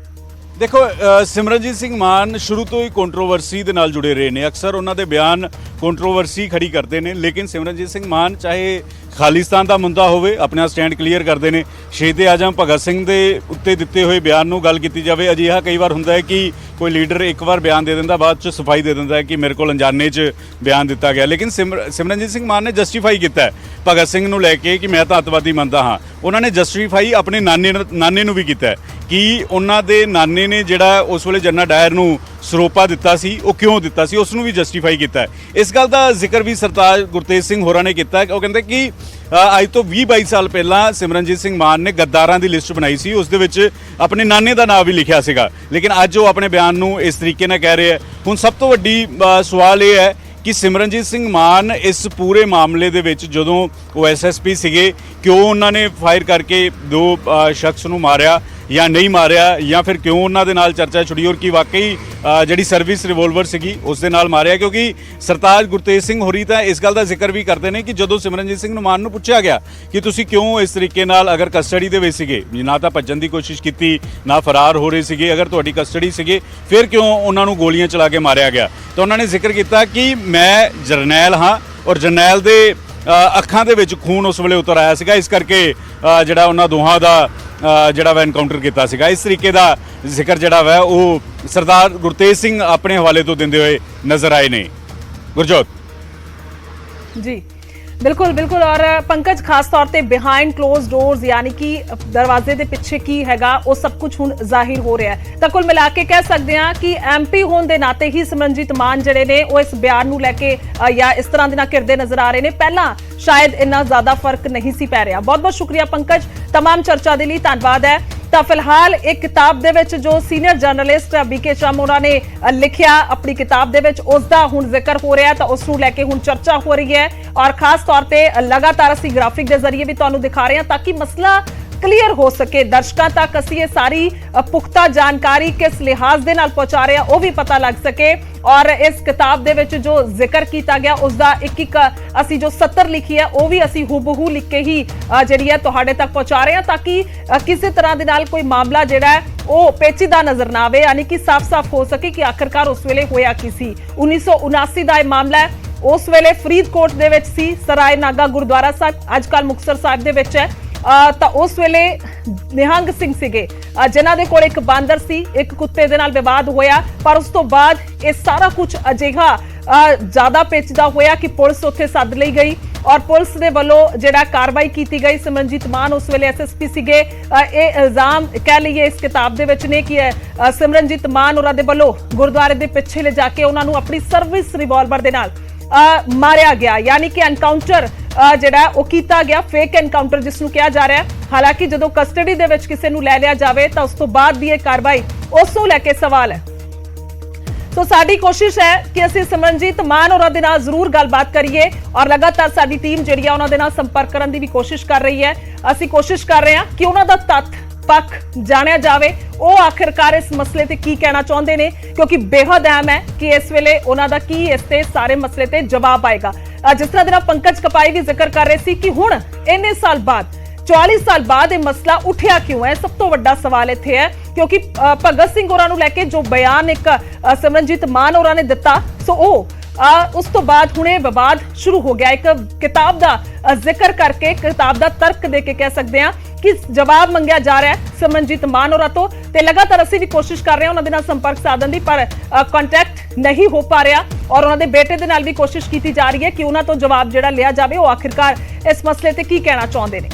ਦੇਖੋ, ਸਿਮਰਨਜੀਤ ਸਿੰਘ ਮਾਨ ਸ਼ੁਰੂ ਤੋਂ ਹੀ ਕੰਟਰੋਵਰਸੀ ਦੇ ਨਾਲ ਜੁੜੇ ਰਹੇ ਨੇ। ਅਕਸਰ ਉਹਨਾਂ ਦੇ ਬਿਆਨ ਕੰਟਰੋਵਰਸੀ ਖੜੀ ਕਰਦੇ ਨੇ, ਲੇਕਿਨ ਸਿਮਰਨਜੀਤ ਸਿੰਘ ਮਾਨ ਚਾਹੇ ਖਾਲਿਸਤਾਨ ਦਾ ਮੁੱਦਾ ਹੋਵੇ ਆਪਣਾ ਸਟੈਂਡ ਕਲੀਅਰ ਕਰਦੇ ਨੇ। ਸ਼ਹੀਦ-ਏ-ਆਜ਼ਮ ਭਗਤ ਸਿੰਘ ਦੇ ਉੱਤੇ ਦਿੱਤੇ ਹੋਏ ਬਿਆਨ ਨੂੰ ਗੱਲ ਕੀਤੀ ਜਾਵੇ, ਅਜਿਹਾ ਕਈ ਵਾਰ ਹੁੰਦਾ ਹੈ ਕਿ ਕੋਈ ਲੀਡਰ ਇੱਕ ਵਾਰ ਬਿਆਨ ਦੇ ਦਿੰਦਾ, ਬਾਅਦ 'ਚ ਸਫਾਈ ਦੇ ਦਿੰਦਾ ਹੈ ਕਿ ਮੇਰੇ ਕੋਲ ਅਣਜਾਣੇ 'ਚ ਬਿਆਨ ਦਿੱਤਾ ਗਿਆ। ਲੇਕਿਨ ਸਿਮਰਨਜੀਤ ਸਿੰਘ ਮਾਨ ਨੇ ਜਸਟੀਫਾਈ ਕੀਤਾ ਭਗਤ ਸਿੰਘ ਨੂੰ ਲੈ ਕੇ ਕਿ ਮੈਂ ਤਾਂ ਅੱਤਵਾਦੀ ਮੰਨਦਾ ਹਾਂ। ਉਹਨਾਂ ਨੇ ਜਸਟੀਫਾਈ ਆਪਣੇ ਨਾਨੇ ਨੂੰ ਵੀ ਕੀਤਾ ਕਿ ਉਹਨਾਂ ਦੇ ਨਾਨੇ ਨੇ ਜਿਹੜਾ ਉਸ ਵੇਲੇ ਜਨਰਲ ਡਾਇਰ ਨੂੰ ਸਰੋਪਾ ਦਿੱਤਾ ਸੀ ਉਹ ਕਿਉਂ ਦਿੱਤਾ ਸੀ, ਉਸ ਨੂੰ ਵੀ ਜਸਟੀਫਾਈ ਕੀਤਾ। ਇਸ ਗੱਲ ਦਾ ਜ਼ਿਕਰ ਵੀ ਸਰਤਾਜ ਗੁਰਤੇਜ ਸਿੰਘ ਹੋਰਾਂ ਨੇ ਕੀਤਾ। ਉਹ ਕਹਿੰਦੇ ਕਿ ਅੱਜ ਤੋਂ 20-22 ਸਾਲ ਪਹਿਲਾਂ ਸਿਮਰਨਜੀਤ ਸਿੰਘ ਮਾਨ ਨੇ ਗੱਦਾਰਾਂ ਦੀ ਲਿਸਟ ਬਣਾਈ ਸੀ, ਉਸ ਦੇ ਵਿੱਚ ਆਪਣੇ ਨਾਨੇ ਦਾ ਨਾਮ ਵੀ ਲਿਖਿਆ ਸੀਗਾ, ਲੇਕਿਨ ਅੱਜ ਉਹ ਆਪਣੇ ਬਿਆਨ ਨੂੰ ਇਸ ਤਰੀਕੇ ਨਾਲ ਕਹਿ ਰਹੇ ਆ। ਹੁਣ ਸਭ ਤੋਂ ਵੱਡੀ ਸਵਾਲ ਇਹ ਹੈ ਕਿ ਸਿਮਰਨਜੀਤ ਸਿੰਘ ਮਾਨ ਇਸ ਪੂਰੇ ਮਾਮਲੇ ਦੇ ਵਿੱਚ ਜਦੋਂ ਉਹ ਐਸਐਸਪੀ ਸੀਗੇ, ਕਿਉਂ ਉਹਨਾਂ ਨੇ ਫਾਇਰ ਕਰਕੇ ਦੋ ਸ਼ਖਸ ਨੂੰ ਮਾਰਿਆ ਜਾਂ ਨਹੀਂ ਮਾਰਿਆ, ਜਾਂ ਫਿਰ ਕਿਉਂ ਉਹਨਾਂ ਦੇ ਨਾਲ ਚਰਚਾ ਛੁੜੀ ਔਰ ਕੀ ਵਾਕਈ ਜਿਹੜੀ ਸਰਵਿਸ ਰਿਵੋਲਵਰ ਸੀਗੀ ਉਸ ਦੇ ਨਾਲ ਮਾਰਿਆ? ਕਿਉਂਕਿ ਸਰਤਾਜ ਗੁਰਤੇਜ ਸਿੰਘ ਹੋਰੀ ਤਾਂ ਇਸ ਗੱਲ ਦਾ ਜ਼ਿਕਰ ਵੀ ਕਰਦੇ ਨੇ ਕਿ ਜਦੋਂ ਸਿਮਰਨਜੀਤ ਸਿੰਘ ਮਾਨ ਨੂੰ ਪੁੱਛਿਆ ਗਿਆ ਕਿ ਤੁਸੀਂ ਕਿਉਂ ਇਸ ਤਰੀਕੇ ਨਾਲ, ਅਗਰ ਕਸਟਡੀ ਦੇ ਵਿੱਚ ਸੀਗੇ, ਨਾ ਤਾਂ ਭੱਜਣ ਦੀ ਕੋਸ਼ਿਸ਼ ਕੀਤੀ ਨਾ ਫਰਾਰ ਹੋ ਰਹੇ ਸੀਗੇ, ਅਗਰ ਤੁਹਾਡੀ ਕਸਟਡੀ ਸੀਗੇ ਫਿਰ ਕਿਉਂ ਉਹਨਾਂ ਨੂੰ ਗੋਲੀਆਂ ਚਲਾ ਕੇ ਮਾਰਿਆ ਗਿਆ? ਤਾਂ ਉਹਨਾਂ ਨੇ ਜ਼ਿਕਰ ਕੀਤਾ ਕਿ ਮੈਂ ਜਰਨੈਲ ਹਾਂ ਔਰ ਜਰਨੈਲ ਦੇ ਅੱਖਾਂ ਦੇ ਵਿੱਚ ਖੂਨ ਉਸ ਵੇਲੇ ਉਤਰ ਆਇਆ ਸੀਗਾ, ਇਸ ਕਰਕੇ ਜਿਹੜਾ ਉਹਨਾਂ ਦੋਹਾਂ ਦਾ ਜਿਹੜਾ ਵਾ ਐਨਕਾਊਂਟਰ ਕੀਤਾ ਸੀਗਾ। ਇਸ ਤਰੀਕੇ ਦਾ ਜ਼ਿਕਰ ਜਿਹੜਾ ਵਾ ਉਹ ਸਰਦਾਰ ਗੁਰਤੇਜ ਸਿੰਘ ਆਪਣੇ ਹਵਾਲੇ ਤੋਂ ਦਿੰਦੇ ਹੋਏ ਨਜ਼ਰ ਆਏ ਨੇ। ਗੁਰਜੋਤ ਜੀ ਬਿਲਕੁਲ ਬਿਲकुल। ਔਰ ਪੰਕਜ, ਖਾਸ ਤੌਰ ਤੇ ਬਿਹਾਈਂਡ ਕਲੋਜ਼ ਡੋਰਸ ਯਾਨੀ ਕਿ ਦਰਵਾਜ਼ੇ ਦੇ ਪਿੱਛੇ ਕੀ ਹੈਗਾ ਉਹ ਸਭ ਕੁਝ ਹੁਣ ਜ਼ਾਹਿਰ ਹੋ ਰਿਹਾ ਹੈ। ਤਾਂ ਕੁੱਲ ਮਿਲਾ ਕੇ ਕਹਿ ਸਕਦੇ ਹਾਂ ਕਿ ਐਮਪੀ ਹੋਣ ਦੇ ਨਾਤੇ ਹੀ ਸਿਮਰਨਜੀਤ ਮਾਨ ਜਿਹੜੇ ਨੇ ਉਹ ਇਸ ਬਿਆਨ ਨੂੰ ਲੈ ਕੇ ਜਾਂ ਇਸ ਤਰ੍ਹਾਂ ਦੇ ਨਾਲ ਘਿਰਦੇ ਨਜ਼ਰ ਆ ਰਹੇ ਨੇ। ਪਹਿਲਾਂ ਸ਼ਾਇਦ ਇੰਨਾ ਜ਼ਿਆਦਾ ਫਰਕ ਨਹੀਂ ਸੀ ਪੈ ਰਿਹਾ। ਬਹੁਤ ਬਹੁਤ ਸ਼ੁਕਰੀਆ ਪੰਕਜ, तमाम ਚਰਚਾ ਦੇ ਲਈ ਧੰਨਵਾਦ ਹੈ। ਤਾਂ ਫਿਲਹਾਲ ਇੱਕ ਕਿਤਾਬ ਦੇ ਵਿੱਚ ਜੋ ਸੀਨੀਅਰ ਜਰਨਲਿਸਟ ਬੀਕੇ ਚਾਮੋਰਾ ਨੇ ਲਿਖਿਆ ਆਪਣੀ ਕਿਤਾਬ ਦੇ ਵਿੱਚ, ਉਸ ਦਾ ਹੁਣ ਜ਼ਿਕਰ ਹੋ ਰਿਹਾ ਤਾਂ ਉਸ ਨੂੰ ਲੈ ਕੇ ਹੁਣ ਚਰਚਾ ਹੋ ਰਹੀ ਹੈ। ਔਰ ਖਾਸ ਤੌਰ ਤੇ ਲਗਾਤਾਰ ਅਸੀਂ ਗ੍ਰਾਫਿਕ ਦੇ ਜ਼ਰੀਏ ਵੀ ਤੁਹਾਨੂੰ ਦਿਖਾ ਰਹੇ ਹਾਂ ਤਾਂ ਕਿ ਮਸਲਾ ਕਲੀਅਰ ਹੋ ਸਕੇ, ਦਰਸ਼ਕਾਂ ਤੱਕ ਅਸੀਂ ਇਹ ਸਾਰੀ ਪੁਖਤਾ ਜਾਣਕਾਰੀ ਕਿਸ ਲਿਹਾਜ਼ ਦੇ ਨਾਲ ਪਹੁੰਚਾ ਰਹੇ ਹਾਂ ਉਹ ਵੀ ਪਤਾ ਲੱਗ ਸਕੇ। ਔਰ ਇਸ ਕਿਤਾਬ ਦੇ ਵਿੱਚ ਜੋ ਜ਼ਿਕਰ ਕੀਤਾ ਗਿਆ ਉਸ ਦਾ ਇੱਕ ਅਸੀਂ ਜੋ ਸਤਰ ਲਿਖੀ ਹੈ ਉਹ ਵੀ ਅਸੀਂ ਹੂਬਹੂ ਲਿਖ ਕੇ ਹੀ ਜਿਹੜੀ ਹੈ ਤੁਹਾਡੇ ਤੱਕ ਪਹੁੰਚਾ ਰਹੇ ਹਾਂ ਤਾਂ ਕਿ ਕਿਸੇ ਤਰ੍ਹਾਂ ਦੇ ਨਾਲ ਕੋਈ ਮਾਮਲਾ ਜਿਹੜਾ ਹੈ ਉਹ ਪੇਚੀਦਾ ਨਜ਼ਰ ਨਾ ਆਵੇ, ਯਾਨੀ ਕਿ ਸਾਫ਼-ਸਾਫ਼ ਹੋ ਸਕੇ ਕਿ ਆਖਰਕਾਰ ਉਸ ਵੇਲੇ ਹੋਇਆ ਕੀ ਸੀ। 1979 ਦਾ ਇਹ ਮਾਮਲਾ ਹੈ। ਉਸ ਵੇਲੇ ਫਰੀਦਕੋਟ ਦੇ ਵਿੱਚ ਸੀ, ਸਰਾਏ ਨਾਗਾ ਗੁਰਦੁਆਰਾ ਸਾਹਿਬ, ਅੱਜ ਕੱਲ੍ਹ ਮੁਕਤਸਰ ਸਾਹਿਬ ਦੇ ਵਿੱਚ ਹੈ। ਤਾਂ ਉਸ ਵੇਲੇ ਨਿਹੰਗ ਸਿੰਘ ਸੀਗੇ ਜਿਨ੍ਹਾਂ ਦੇ ਕੋਲ ਇੱਕ ਬਾਂਦਰ ਸੀ, ਇੱਕ ਕੁੱਤੇ ਦੇ ਨਾਲ ਵਿਵਾਦ ਹੋਇਆ, ਪਰ ਉਸ ਤੋਂ ਬਾਅਦ ਇਹ ਸਾਰਾ ਕੁਝ ਅਜਿਹਾ ਜ਼ਿਆਦਾ ਪੇਚੀਦਾ ਹੋਇਆ ਕਿ ਪੁਲਿਸ ਉੱਥੇ ਸੱਦ ਲਈ ਗਈ ਔਰ ਪੁਲਿਸ ਦੇ ਵੱਲੋਂ ਜਿਹੜਾ ਕਾਰਵਾਈ ਕੀਤੀ ਗਈ। ਸਿਮਰਨਜੀਤ ਮਾਨ ਉਸ ਵੇਲੇ ਐਸਐਸਪੀ ਸੀਗੇ। ਇਹ ਇਲਜ਼ਾਮ ਕਹਿ ਲਈਏ ਇਸ ਕਿਤਾਬ ਦੇ ਵਿੱਚ ਨੇ ਕਿ ਸਿਮਰਨਜੀਤ ਮਾਨ ਉਹਨਾਂ ਦੇ ਵੱਲੋਂ ਗੁਰਦੁਆਰੇ ਦੇ ਪਿੱਛੇ ਲਿਜਾ ਕੇ ਉਹਨਾਂ ਨੂੰ ਆਪਣੀ ਸਰਵਿਸ ਰਿਵਾਲਵਰ ਦੇ ਨਾਲ ਮਾਰਿਆ ਗਿਆ, ਯਾਨੀ ਕਿ ਐਨਕਾਊਂਟਰ ਜਿਹੜਾ ਉਹ ਕੀਤਾ ਗਿਆ, ਫੇਕ ਐਨਕਾਊਂਟਰ ਜਿਸ ਨੂੰ ਕਿਹਾ ਜਾ ਰਿਹਾ। ਹਾਲਾਂਕਿ ਜਦੋਂ ਕਸਟਡੀ ਦੇ ਵਿੱਚ ਕਿਸੇ ਨੂੰ ਲੈ ਲਿਆ ਜਾਵੇ ਤਾਂ ਉਸ ਤੋਂ ਬਾਅਦ ਦੀ ਇਹ ਕਾਰਵਾਈ ਉਸ ਨੂੰ ਲੈ ਕੇ ਸਵਾਲ ਹੈ। तो साडी कोशिश है कि ਅਸੀਂ ਸਿਮਰਨਜੀਤ ਮਾਨ ਹੋਰਾਂ ਦੇ ਨਾਲ ਜ਼ਰੂਰ ਗੱਲਬਾਤ ਕਰੀਏ ਔਰ ਲਗਾਤਾਰ ਸਾਡੀ ਟੀਮ ਜਿਹੜੀ ਆ ਉਹਨਾਂ ਦੇ ਨਾਲ ਸੰਪਰਕ ਕਰਨ ਦੀ ਵੀ ਕੋਸ਼ਿਸ਼ ਕਰ ਰਹੀ ਹੈ। ਅਸੀਂ ਕੋਸ਼ਿਸ਼ ਕਰ ਰਹੇ ਹਾਂ ਕਿ ਉਹਨਾਂ ਦਾ ਤੱਥ ਪੱਖ ਜਾਣਿਆ ਜਾਵੇ, ਉਹ ਆਖਿਰਕਾਰ ਇਸ ਮਸਲੇ ਤੇ ਕੀ ਕਹਿਣਾ ਚਾਹੁੰਦੇ ਨੇ, ਕਿਉਂਕਿ ਬੇहद ਅਹਿਮ ਹੈ ਕਿ ਇਸ ਵੇਲੇ ਉਹਨਾਂ ਦਾ ਕੀ ਇਸ ਤੇ ਸਾਰੇ ਮਸਲੇ ਤੇ ਜਵਾਬ ਆਏਗਾ। ਜਿਸ ਤਰ੍ਹਾਂ ਦੇ ਨਾਲ ਪੰਕਜ ਕਪਾਈ ਵੀ ਜ਼ਿਕਰ ਕਰ ਰਹੇ ਸੀ ਕਿ ਹੁਣ ਇੰਨੇ ਸਾਲ ਬਾਅਦ 40 ਸਾਲ ਬਾਅਦ ਇਹ ਮਸਲਾ ਉੱਠਿਆ ਕਿਉਂ ਹੈ, ਸਭ ਤੋਂ ਵੱਡਾ ਸਵਾਲ ਇੱਥੇ ਹੈ ਕਿਉਂਕਿ ਭਗਤ ਸਿੰਘ ਹੋਰਾਂ ਨੂੰ ਲੈ ਕੇ ਜੋ ਬਿਆਨ ਇੱਕ ਸਿਮਰਨਜੀਤ ਮਾਨ ਹੋਰਾਂ ਨੇ ਦਿੱਤਾ, ਸੋ ਉਹ ਉਸ ਤੋਂ ਬਾਅਦ ਹੁਣੇ ਵਿਵਾਦ ਸ਼ੁਰੂ ਹੋ ਗਿਆ। ਇੱਕ ਕਿਤਾਬ ਦਾ ਜ਼ਿਕਰ ਕਰਕੇ, ਕਿਤਾਬ ਦਾ ਤਰਕ ਦੇ ਕੇ ਕਹਿ ਸਕਦੇ ਹਾਂ ਕਿ ਜਵਾਬ ਮੰਗਿਆ ਜਾ ਰਿਹਾ ਹੈ ਸਿਮਰਨਜੀਤ ਮਾਨ ਹੋਰਾਂ ਤੋਂ, ਤੇ ਲਗਾਤਾਰ ਅਸੀਂ ਵੀ ਕੋਸ਼ਿਸ਼ ਕਰ ਰਹੇ ਹਾਂ ਉਹਨਾਂ ਦੇ ਨਾਲ ਸੰਪਰਕ ਸਾਧਨ ਦੀ, ਪਰ ਕੰਟੈਕਟ ਨਹੀਂ ਹੋ ਪਾ ਰਿਹਾ। ਔਰ ਉਹਨਾਂ ਦੇ ਬੇਟੇ ਦੇ ਨਾਲ ਵੀ ਕੋਸ਼ਿਸ਼ ਕੀਤੀ ਜਾ ਰਹੀ ਹੈ ਕਿ ਉਹਨਾਂ ਤੋਂ ਜਵਾਬ ਜਿਹੜਾ ਲਿਆ ਜਾਵੇ, ਉਹ ਆਖਿਰਕਾਰ ਇਸ ਮਸਲੇ ਤੇ ਕੀ ਕਹਿਣਾ ਚਾਹੁੰਦੇ ਨੇ।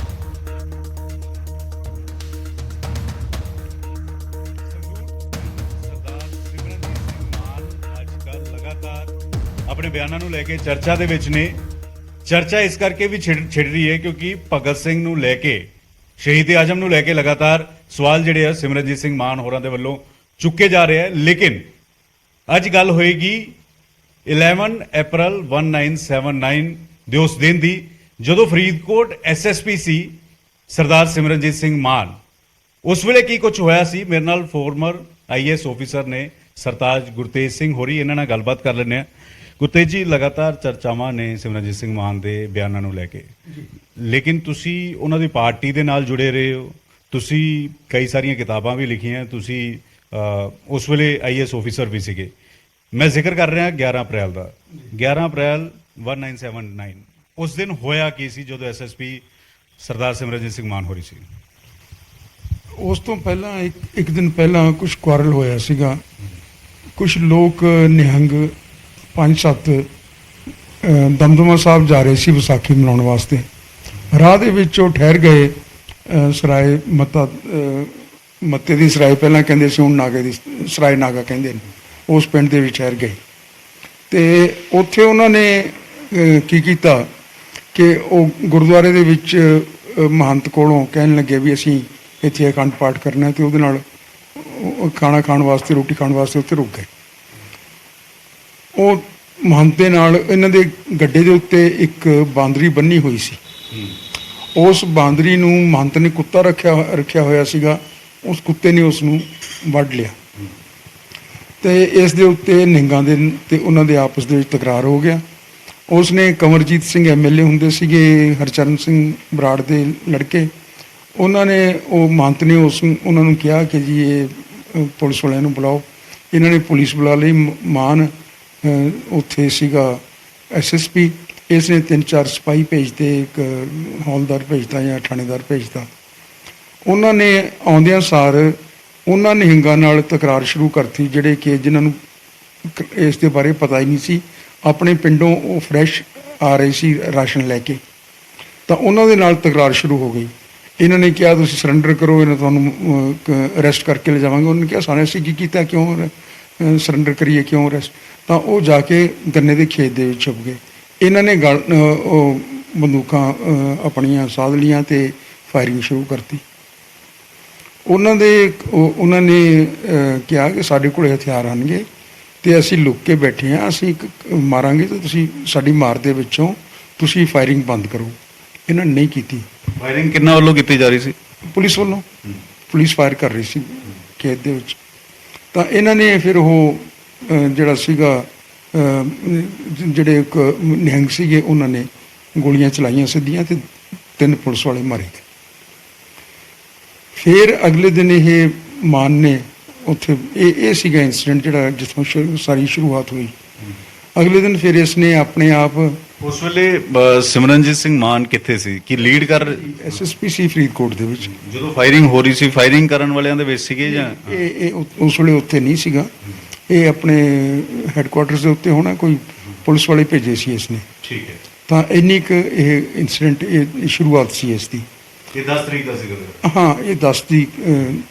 ਆਪਣੇ ਬਿਆਨਾਂ ਨੂੰ ਲੈ ਕੇ ਚਰਚਾ ਦੇ ਵਿੱਚ ਨੇ। ਚਰਚਾ ਇਸ ਕਰਕੇ ਵੀ ਛਿੜ ਰਹੀ ਹੈ ਕਿਉਂਕਿ ਭਗਤ ਸਿੰਘ ਨੂੰ ਲੈ ਕੇ, ਸ਼ਹੀਦ ਆਜ਼ਮ ਨੂੰ ਲੈ ਕੇ ਲਗਾਤਾਰ ਸਵਾਲ ਜਿਹੜੇ ਆ ਸਿਮਰਨਜੀਤ ਸਿੰਘ ਮਾਨ ਹੋਰਾਂ ਦੇ ਵੱਲੋਂ ਚੁੱਕੇ ਜਾ ਰਹੇ ਆ। ਲੇਕਿਨ ਅੱਜ ਗੱਲ ਹੋਏਗੀ 11 ਅਪ੍ਰੈਲ 1979 ਦੇ ਉਸ ਦਿਨ ਦੀ, ਜਦੋਂ ਫਰੀਦਕੋਟ ਐਸਐਸਪੀ ਸੀ ਸਰਦਾਰ ਸਿਮਰਨਜੀਤ ਸਿੰਘ ਮਾਨ। ਉਸ ਵੇਲੇ ਕੀ ਕੁਝ ਹੋਇਆ ਸੀ, ਮੇਰੇ ਨਾਲ ਫਾਰਮਰ ਆਈਐਸ ਆਫੀਸਰ ਨੇ ਸਰਤਾਜ ਗੁਰਤੇਜ ਸਿੰਘ ਹੋਰੀ, ਇਹਨਾਂ ਨਾਲ ਗੱਲਬਾਤ ਕਰ ਲੈਂਦੇ ਆ। ਗੁਰਤੇਜ ਜੀ, ਲਗਾਤਾਰ ਚਰਚਾਵਾਂ ਨੇ ਸਿਮਰਨਜੀਤ ਸਿੰਘ ਮਾਨ ਦੇ ਬਿਆਨਾਂ ਨੂੰ ਲੈ ਕੇ, ਲੇਕਿਨ ਤੁਸੀਂ ਉਹਨਾਂ ਦੀ ਪਾਰਟੀ ਦੇ ਨਾਲ ਜੁੜੇ ਰਹੇ ਹੋ, ਤੁਸੀਂ ਕਈ ਸਾਰੀਆਂ ਕਿਤਾਬਾਂ ਵੀ ਲਿਖੀਆਂ, ਤੁਸੀਂ ਉਸ ਵੇਲੇ ਆਈਐਸ ਆਫੀਸਰ ਵੀ ਸੀਗੇ। ਮੈਂ ਜ਼ਿਕਰ ਕਰ ਰਿਹਾ 11 ਅਪ੍ਰੈਲ ਦਾ, 11 ਅਪ੍ਰੈਲ 1979। ਉਸ ਦਿਨ ਹੋਇਆ ਕੀ ਸੀ ਜਦੋਂ ਐਸਐਸਪੀ ਸਰਦਾਰ ਸਿਮਰਨਜੀਤ ਸਿੰਘ ਮਾਨ ਹੋਰੀ ਸੀ? ਉਸ ਤੋਂ ਪਹਿਲਾਂ ਇੱਕ ਦਿਨ ਪਹਿਲਾਂ ਕੁਝ ਕੁਆਰਲ ਹੋਇਆ ਸੀਗਾ। ਕੁਝ ਲੋਕ ਨਿਹੰਗ 5-7 ਦਮਦਮਾ ਸਾਹਿਬ ਜਾ ਰਹੇ ਸੀ ਵਿਸਾਖੀ ਮਨਾਉਣ ਵਾਸਤੇ। ਰਾਹ ਦੇ ਵਿੱਚ ਉਹ ਠਹਿਰ ਗਏ ਸਰਾਏ ਮੱਤੇ ਦੀ ਸਰਾਏ, ਪਹਿਲਾਂ ਕਹਿੰਦੇ ਸੀ, ਹੁਣ ਨਾਗੇ ਦੀ ਸਰਾਏ ਨਾਗਾ ਕਹਿੰਦੇ ਨੇ। ਉਸ ਪਿੰਡ ਦੇ ਵਿੱਚ ਠਹਿਰ ਗਏ ਤੇ ਉੱਥੇ ਉਹਨਾਂ ਨੇ ਕੀ ਕੀਤਾ ਕਿ ਉਹ ਗੁਰਦੁਆਰੇ ਦੇ ਵਿੱਚ ਮਹੰਤ ਕੋਲੋਂ ਕਹਿਣ ਲੱਗੇ ਵੀ ਅਸੀਂ ਇੱਥੇ ਅਖੰਡ ਪਾਠ ਕਰਨਾ, ਤੇ ਉਹਦੇ ਨਾਲ ਖਾਣਾ ਖਾਣ ਵਾਸਤੇ, ਰੋਟੀ ਖਾਣ ਵਾਸਤੇ ਉੱਥੇ ਰੁਕ ਗਏ। ਉਹ ਮਹੰਤ ਦੇ ਨਾਲ ਇਹਨਾਂ ਦੇ ਗੱਡੇ ਦੇ ਉੱਤੇ ਇੱਕ ਬਾਂਦਰੀ ਬੰਨੀ ਹੋਈ ਸੀ। ਉਸ ਬਾਂਦਰੀ ਨੂੰ ਮਹੰਤ ਨੇ ਕੁੱਤਾ ਰੱਖਿਆ ਹੋਇਆ ਸੀਗਾ, ਉਸ ਕੁੱਤੇ ਨੇ ਉਸ ਨੂੰ ਵੱਢ ਲਿਆ ਤੇ ਇਸ ਦੇ ਉੱਤੇ ਨਿਹੰਗਾਂ ਦੇ ਤੇ ਉਹਨਾਂ ਦੇ ਆਪਸ ਦੇ ਵਿੱਚ ਤਕਰਾਰ ਹੋ ਗਿਆ। ਉਸ ਨੇ ਕੰਵਰਜੀਤ ਸਿੰਘ ਐਮਐਲਏ ਹੁੰਦੇ ਸੀਗੇ, ਹਰਚਰਨ ਸਿੰਘ ਬਰਾੜ ਦੇ ਲੜਕੇ, ਉਹਨਾਂ ਨੇ, ਉਹ ਮਹੰਤ ਨੇ ਉਹਨਾਂ ਨੂੰ ਕਿਹਾ ਕਿ ਜੀ ਇਹ ਪੁਲਿਸ ਵਾਲਿਆਂ ਨੂੰ ਬੁਲਾਓ। ਇਹਨਾਂ ਨੇ ਪੁਲਿਸ ਬੁਲਾ ਲਈ। ਮਾਨ ਉੱਥੇ ਸੀਗਾ ਐਸਐਸਪੀ, ਇਸ ਨੇ 3-4 ਸਿਪਾਹੀ ਭੇਜਤੇ, ਇੱਕ ਹੌਲਦਾਰ ਭੇਜਤਾ ਜਾਂ ਥਾਣੇਦਾਰ ਭੇਜਤਾ। ਉਹਨਾਂ ਨੇ ਆਉਂਦਿਆਂ ਸਾਰ ਉਹਨਾਂ ਨਿਹੰਗਾਂ ਨਾਲ ਤਕਰਾਰ ਸ਼ੁਰੂ ਕਰਤੀ, ਜਿਹੜੇ ਕਿ ਜਿਨ੍ਹਾਂ ਨੂੰ ਇਸ ਦੇ ਬਾਰੇ ਪਤਾ ਹੀ ਨਹੀਂ ਸੀ। ਆਪਣੇ ਪਿੰਡੋਂ ਉਹ ਫਰੈਸ਼ ਆ ਰਹੇ ਸੀ ਰਾਸ਼ਨ ਲੈ ਕੇ, ਤਾਂ ਉਹਨਾਂ ਦੇ ਨਾਲ ਤਕਰਾਰ ਸ਼ੁਰੂ ਹੋ ਗਈ। ਇਹਨਾਂ ਨੇ ਕਿਹਾ ਤੁਸੀਂ ਸਰੈਂਡਰ ਕਰੋ, ਇਹਨਾਂ ਤੁਹਾਨੂੰ ਅਰੈਸਟ ਕਰਕੇ ਲੈ ਜਾਵਾਂਗੇ। ਉਹਨਾਂ ਨੇ ਕਿਹਾ ਸਾਨੂੰ ਅਸੀਂ ਕੀ ਕੀਤਾ, ਕਿਉਂ ਸਰੈਂਡਰ ਕਰੀਏ, ਕਿਉਂ ਅਰੈਸਟ? ਤਾਂ ਉਹ ਜਾ ਕੇ ਗੰਨੇ ਦੇ ਖੇਤ ਦੇ ਵਿੱਚ ਛੁਪ ਗਏ। ਇਹਨਾਂ ਨੇ ਉਹ ਬੰਦੂਕਾਂ ਆਪਣੀਆਂ ਸਾਧ ਲੀਆਂ ਤੇ ਫਾਇਰਿੰਗ ਸ਼ੁਰੂ ਕਰਤੀ। ਉਹਨਾਂ ਨੇ ਕਿਹਾ ਕਿ ਸਾਡੇ ਕੋਲ ਹਥਿਆਰ ਆਉਣਗੇ ਤੇ ਅਸੀਂ ਲੁੱਕ ਕੇ ਬੈਠੇ ਹਾਂ, ਅਸੀਂ ਮਾਰਾਂਗੇ ਤੇ ਤੁਸੀਂ ਸਾਡੀ ਮਾਰ ਦੇ ਵਿੱਚੋਂ ਤੁਸੀਂ ਫਾਇਰਿੰਗ ਬੰਦ ਕਰੋ। ਇਹਨਾਂ ਨੇ ਨਹੀਂ ਕੀਤੀ। ਫਾਇਰਿੰਗ ਕਿੰਨਾ ਵੱਲੋਂ ਕੀਤੀ ਜਾ ਰਹੀ ਸੀ? ਪੁਲਿਸ ਵੱਲੋਂ। ਪੁਲਿਸ ਫਾਇਰ ਕਰ ਰਹੀ ਸੀ ਖੇਤ ਦੇ ਵਿੱਚ। ਤਾਂ ਇਹਨਾਂ ਨੇ ਫਿਰ ਉਹ ਜਿਹੜਾ ਸੀਗਾ ਜਿਹੜੇ ਨਿਹੰਗ ਸੀਗੇ, ਉਹਨਾਂ ਨੇ ਗੋਲੀਆਂ ਚਲਾਈਆਂ ਸਿੱਧੀਆਂ ਤੇ 3 ਪੁਲਿਸ ਵਾਲੇ ਮਾਰੇ ਗਏ। ਫਿਰ ਅਗਲੇ ਦਿਨ ਇਹ ਮਾਨ ਨੇ ਉੱਥੇ ਇਹ ਸੀਗਾ ਇੰਸੀਡੈਂਟ ਜਿਹੜਾ ਜਿੱਥੋਂ ਸਾਰੀ ਸ਼ੁਰੂਆਤ ਹੋਈ। ਅਗਲੇ ਦਿਨ ਫਿਰ ਇਸ ਨੇ ਆਪਣੇ ਆਪ, ਉਸ ਵੇਲੇ ਸਿਮਰਨਜੀਤ ਸਿੰਘ ਮਾਨ ਕਿੱਥੇ ਸੀ? ਕੀ ਲੀਡ ਕਰ ਐਸਐਸਪੀ ਸੀ ਫਰੀਦਕੋਟ ਦੇ ਵਿੱਚ ਜਦੋਂ ਫਾਇਰਿੰਗ ਹੋ ਰਹੀ ਸੀ? ਫਾਇਰਿੰਗ ਕਰਨ ਵਾਲਿਆਂ ਦੇ ਵਿੱਚ ਸੀਗੇ ਜਾਂ? ਇਹ ਉਸ ਵੇਲੇ ਉੱਥੇ ਨਹੀਂ ਸੀਗਾ, ਇਹ ਆਪਣੇ ਹੈੱਡਕੁਆਟਰਸ ਦੇ ਉੱਤੇ ਹੋਣਾ, ਕੋਈ ਪੁਲਿਸ ਵਾਲੇ ਭੇਜੇ ਸੀ ਇਸਨੇ। ਠੀਕ ਹੈ। ਤਾਂ ਇੰਨੀ ਕੁ ਇਹ ਇਨਸੀਡੈਂਟ, ਇਹ ਸ਼ੁਰੂਆਤ ਸੀ ਇਸ ਦੀ। ਇਹ 10 ਤਰੀਕ ਦਾ ਸੀਗਾ? ਹਾਂ, ਇਹ 10 ਦੀ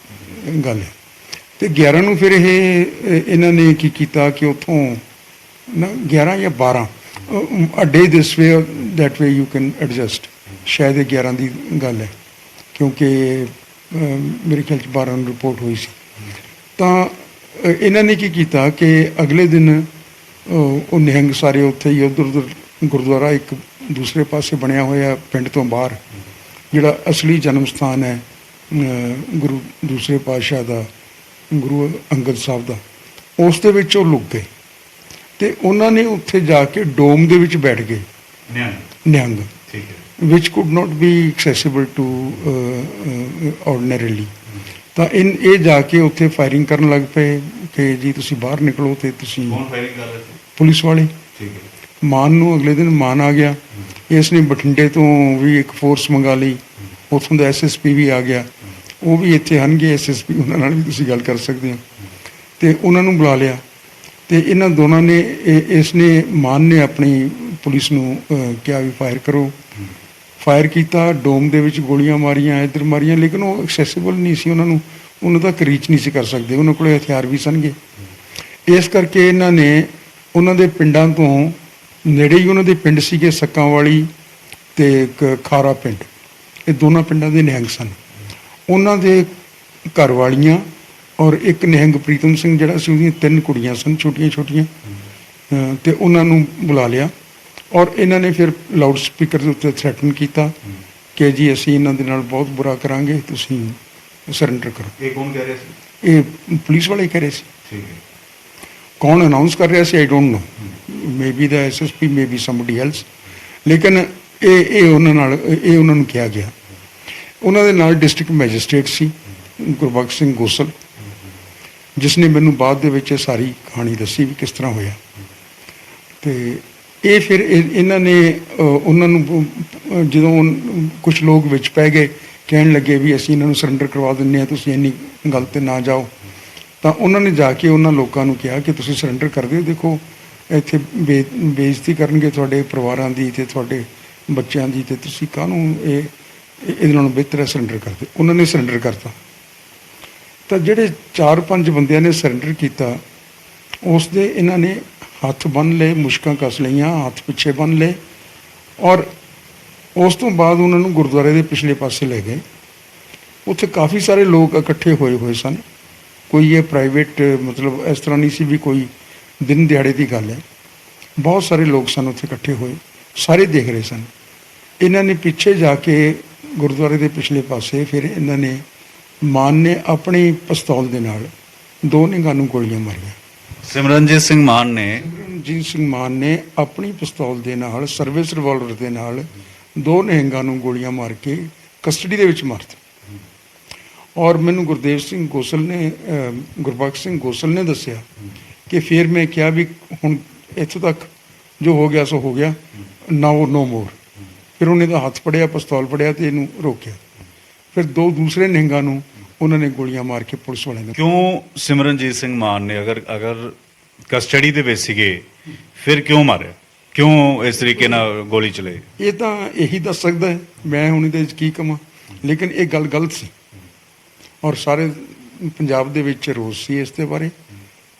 ਗੱਲ ਹੈ। ਤੇ 11 ਨੂੰ ਫਿਰ ਇਹਨਾਂ ਨੇ ਕੀ ਕੀਤਾ ਕਿ ਉੱਥੋਂ ਨਾ 11 ਜਾਂ 12 a day this way, that way you can adjust, ਸ਼ਾਇਦ ਇਹ 11 ਦੀ ਗੱਲ ਹੈ ਕਿਉਂਕਿ ਮੇਰੇ ਖਿਆਲ 'ਚ 12 ਨੂੰ ਰਿਪੋਰਟ ਹੋਈ ਸੀ। ਤਾਂ ਇਹਨਾਂ ਨੇ ਕੀ ਕੀਤਾ ਕਿ ਅਗਲੇ ਦਿਨ ਉਹ ਨਿਹੰਗ ਸਾਰੇ ਉੱਥੇ ਹੀ ਉੱਧਰ ਗੁਰਦੁਆਰਾ ਇੱਕ ਦੂਸਰੇ ਪਾਸੇ ਬਣਿਆ ਹੋਇਆ ਪਿੰਡ ਤੋਂ ਬਾਹਰ, ਜਿਹੜਾ ਅਸਲੀ ਜਨਮ ਸਥਾਨ ਹੈ ਗੁਰੂ ਦੂਸਰੇ ਪਾਤਸ਼ਾਹ ਦਾ, ਗੁਰੂ ਅੰਗਦ ਸਾਹਿਬ ਦਾ, ਉਸ ਦੇ ਵਿੱਚ ਉਹ ਲੁਕ ਗਏ ਤੇ ਉਹਨਾਂ ਨੇ ਉੱਥੇ ਜਾ ਕੇ ਡੋਮ ਦੇ ਵਿੱਚ ਬੈਠ ਗਏ ਨਿਹੰਗ, ਠੀਕ ਹੈ, which could not be accessible to ordinarily। ਤਾਂ ਇਹ ਜਾ ਕੇ ਉੱਥੇ ਫਾਇਰਿੰਗ ਕਰਨ ਲੱਗ ਪਏ ਕਿ ਜੀ ਤੁਸੀਂ ਬਾਹਰ ਨਿਕਲੋ, ਤੇ ਤੁਸੀਂ ਕੌਣ ਫਾਇਰਿੰਗ ਕਰ ਰਹੇ ਸੀ? ਪੁਲਿਸ ਵਾਲੇ। ਠੀਕ ਹੈ। ਮਾਨ ਨੂੰ ਅਗਲੇ ਦਿਨ ਮਾਨ ਆ ਗਿਆ, ਇਸ ਨੇ ਬਠਿੰਡੇ ਤੋਂ ਵੀ ਇੱਕ ਫੋਰਸ ਮੰਗਾ ਲਈ, ਉੱਥੋਂ ਦਾ ਐਸਐਸਪੀ ਵੀ ਆ ਗਿਆ, ਉਹ ਵੀ ਇੱਥੇ ਆਉਣਗੇ ਐਸਐਸਪੀ, ਉਹਨਾਂ ਨਾਲ ਵੀ ਤੁਸੀਂ ਗੱਲ ਕਰ ਸਕਦੇ ਹੋ। ਤੇ ਉਹਨਾਂ ਨੂੰ ਬੁਲਾ ਲਿਆ ਤੇ ਇਹਨਾਂ ਦੋਨਾਂ ਨੇ ਇਸ ਨੇ ਮਾਨ ਨੇ ਆਪਣੀ ਪੁਲਿਸ ਨੂੰ ਕਿਹਾ ਵੀ ਫਾਇਰ ਕਰੋ। ਫਾਇਰ ਕੀਤਾ, ਡੋਮ ਦੇ ਵਿੱਚ ਗੋਲੀਆਂ ਮਾਰੀਆਂ, ਇੱਧਰ ਮਾਰੀਆਂ, ਲੇਕਿਨ ਉਹ ਐਕਸੈਸਿਬਲ ਨਹੀਂ ਸੀ, ਉਹਨਾਂ ਤੱਕ ਰੀਚ ਨਹੀਂ ਸੀ ਕਰ ਸਕਦੇ, ਉਹਨਾਂ ਕੋਲ ਹਥਿਆਰ ਵੀ ਸਨਗੇ। ਇਸ ਕਰਕੇ ਇਹਨਾਂ ਨੇ ਉਹਨਾਂ ਦੇ ਪਿੰਡਾਂ ਤੋਂ ਨੇੜੇ ਹੀ ਉਹਨਾਂ ਦੇ ਪਿੰਡ ਸੀਗੇ, ਸੱਕਾਂ ਵਾਲੀ ਤੇ ਖਾਰਾ ਪਿੰਡ, ਇਹ ਦੋਨਾਂ ਪਿੰਡਾਂ ਦੇ ਨਿਹੰਗ ਸਨ। ਉਹਨਾਂ ਦੇ ਘਰ ਵਾਲੀਆਂ ਔਰ ਇੱਕ ਨਿਹੰਗ ਪ੍ਰੀਤਮ ਸਿੰਘ ਜਿਹੜਾ ਸੀ, ਉਹਦੀਆਂ 3 ਕੁੜੀਆਂ ਸਨ ਛੋਟੀਆਂ ਛੋਟੀਆਂ, ਤੇ ਉਹਨਾਂ ਨੂੰ ਬੁਲਾ ਲਿਆ ਔਰ ਇਹਨਾਂ ਨੇ ਫਿਰ ਲਾਊਡ ਸਪੀਕਰ ਦੇ ਉੱਤੇ ਥ੍ਰੈਟਨ ਕੀਤਾ ਕਿ ਜੀ ਅਸੀਂ ਇਹਨਾਂ ਦੇ ਨਾਲ ਬਹੁਤ ਬੁਰਾ ਕਰਾਂਗੇ, ਤੁਸੀਂ ਸਰੈਂਡਰ ਕਰੋ। ਇਹ ਕੌਣ ਕਹਿ ਰਿਹਾ ਸੀ? ਇਹ ਪੁਲਿਸ ਵਾਲੇ ਕਹਿ ਰਹੇ ਸੀ। ਠੀਕ ਹੈ। ਕੌਣ ਅਨਾਉਂਸ ਕਰ ਰਿਹਾ ਸੀ I don't know, may be the SSP, may be somebody else, ਲੇਕਿਨ ਇਹ ਉਹਨਾਂ ਨੂੰ ਕਿਹਾ ਗਿਆ। ਉਹਨਾਂ ਦੇ ਨਾਲ ਡਿਸਟ੍ਰਿਕਟ ਮੈਜਿਸਟ੍ਰੇਟ ਸੀ ਗੁਰਬਖਸ਼ ਸਿੰਘ ਗੋਸਲ, ਜਿਸ ਨੇ ਮੈਨੂੰ ਬਾਅਦ ਦੇ ਵਿੱਚ ਇਹ ਸਾਰੀ ਕਹਾਣੀ ਦੱਸੀ ਵੀ ਕਿਸ ਤਰ੍ਹਾਂ ਹੋਇਆ। ਤੇ ਇਹ ਫਿਰ ਇਹਨਾਂ ਨੇ ਉਹਨਾਂ ਨੂੰ ਜਦੋਂ ਕੁਝ ਲੋਕ ਵਿੱਚ ਪੈ ਗਏ, ਕਹਿਣ ਲੱਗੇ ਵੀ ਅਸੀਂ ਇਹਨਾਂ ਨੂੰ ਸਰੈਂਡਰ ਕਰਵਾ ਦਿੰਦੇ ਹਾਂ, ਤੁਸੀਂ ਇੰਨੀ ਗੱਲ 'ਤੇ ਨਾ ਜਾਓ, ਤਾਂ ਉਹਨਾਂ ਨੇ ਜਾ ਕੇ ਉਹਨਾਂ ਲੋਕਾਂ ਨੂੰ ਕਿਹਾ ਕਿ ਤੁਸੀਂ ਸਰੈਂਡਰ ਕਰ ਦਿਓ, ਦੇਖੋ ਇੱਥੇ ਬੇਇੱਜ਼ਤੀ ਕਰਨਗੇ ਤੁਹਾਡੇ ਪਰਿਵਾਰਾਂ ਦੀ ਅਤੇ ਤੁਹਾਡੇ ਬੱਚਿਆਂ ਦੀ, ਅਤੇ ਤੁਸੀਂ ਕਾਹਨੂੰ ਇਹਦੇ ਨਾਲੋਂ ਬਿਹਤਰ ਹੈ ਸਰੈਂਡਰ ਕਰ ਦਿਓ। ਉਹਨਾਂ ਨੇ ਸਰੈਂਡਰ ਕਰਤਾ। ਤਾਂ ਜਿਹੜੇ 4-5 ਬੰਦਿਆਂ ਨੇ ਸਰੈਂਡਰ ਕੀਤਾ, ਉਸ ਦੇ ਇਹਨਾਂ ਨੇ ਹੱਥ ਬੰਨ੍ਹ ਲਏ, ਮੁਸ਼ਕਾਂ ਕੱਸ ਲਈਆਂ, ਹੱਥ ਪਿੱਛੇ ਬੰਨ੍ਹ ਲਏ, ਔਰ ਉਸ ਤੋਂ ਬਾਅਦ ਉਹਨਾਂ ਨੂੰ ਗੁਰਦੁਆਰੇ ਦੇ ਪਿਛਲੇ ਪਾਸੇ ਲੈ ਗਏ। ਉੱਥੇ ਕਾਫੀ ਸਾਰੇ ਲੋਕ ਇਕੱਠੇ ਹੋਏ ਸਨ, ਕੋਈ ਇਹ ਪ੍ਰਾਈਵੇਟ ਮਤਲਬ ਇਸ ਤਰ੍ਹਾਂ ਨਹੀਂ ਸੀ ਵੀ ਕੋਈ ਦਿਨ ਦਿਹਾੜੇ ਦੀ ਗੱਲ ਹੈ, ਬਹੁਤ ਸਾਰੇ ਲੋਕ ਸਨ ਉੱਥੇ ਇਕੱਠੇ ਹੋਏ, ਸਾਰੇ ਦੇਖ ਰਹੇ ਸਨ। ਇਹਨਾਂ ਨੇ ਪਿੱਛੇ ਜਾ ਕੇ ਗੁਰਦੁਆਰੇ ਦੇ ਪਿਛਲੇ ਪਾਸੇ ਫਿਰ ਇਹਨਾਂ ਨੇ ਮਾਨ ਨੇ ਆਪਣੀ ਪਿਸਤੌਲ ਦੇ ਨਾਲ 2 ਨਿਹੰਗਾਂ ਨੂੰ ਗੋਲੀਆਂ ਮਾਰੀਆਂ। ਸਿਮਰਨਜੀਤ ਸਿੰਘ ਮਾਨ ਨੇ ਸਿਮਰਨਜੀਤ ਸਿੰਘ ਮਾਨ ਨੇ ਆਪਣੀ ਪਿਸਤੌਲ ਦੇ ਨਾਲ, ਸਰਵਿਸ ਰਿਵਾਲਵਰ ਦੇ ਨਾਲ 2 ਨਿਹੰਗਾਂ ਨੂੰ ਗੋਲੀਆਂ ਮਾਰ ਕੇ ਕਸਟਡੀ ਦੇ ਵਿੱਚ ਮਾਰ ਦਿੱਤਾ। ਔਰ ਮੈਨੂੰ ਗੁਰਦੇਵ ਸਿੰਘ ਗੋਸਲ ਨੇ ਗੁਰਬਖਸ਼ ਸਿੰਘ ਗੋਸਲ ਨੇ ਦੱਸਿਆ ਕਿ ਫਿਰ ਮੈਂ ਕਿਹਾ ਵੀ ਹੁਣ ਇੱਥੋਂ ਤੱਕ ਜੋ ਹੋ ਗਿਆ ਸੋ ਹੋ ਗਿਆ, ਨਾਓ ਨੋ ਮੋਰ। ਫਿਰ ਉਹਨੇ ਦਾ ਹੱਥ ਫੜਿਆ, ਪਿਸਤੌਲ ਫੜਿਆ ਤੇ ਇਹਨੂੰ ਰੋਕਿਆ। ਫਿਰ 2 ਦੂਸਰੇ ਨਿਹੰਗਾਂ ਨੂੰ ਉਹਨਾਂ ਨੇ ਗੋਲੀਆਂ ਮਾਰ ਕੇ ਪੁਲਿਸ ਵਾਲਿਆਂ ਨੇ। ਕਿਉਂ ਸਿਮਰਨਜੀਤ ਸਿੰਘ ਮਾਨ ਨੇ ਅਗਰ ਕਸਟਡੀ ਦੇ ਵਿੱਚ ਸੀਗੇ ਫਿਰ ਕਿਉਂ ਮਾਰਿਆ, ਕਿਉਂ ਇਸ ਤਰੀਕੇ ਨਾਲ ਗੋਲੀ ਚਲਾਈ? ਇਹ ਤਾਂ ਇਹੀ ਦੱਸ ਸਕਦਾ ਹੈ, ਮੈਂ ਹੁਣ ਇਹਦੇ ਵਿੱਚ ਕੀ ਕਵਾਂ, ਲੇਕਿਨ ਇਹ ਗੱਲ ਗਲਤ ਸੀ ਔਰ ਸਾਰੇ ਪੰਜਾਬ ਦੇ ਵਿੱਚ ਰੋਸ ਸੀ ਇਸ ਦੇ ਬਾਰੇ।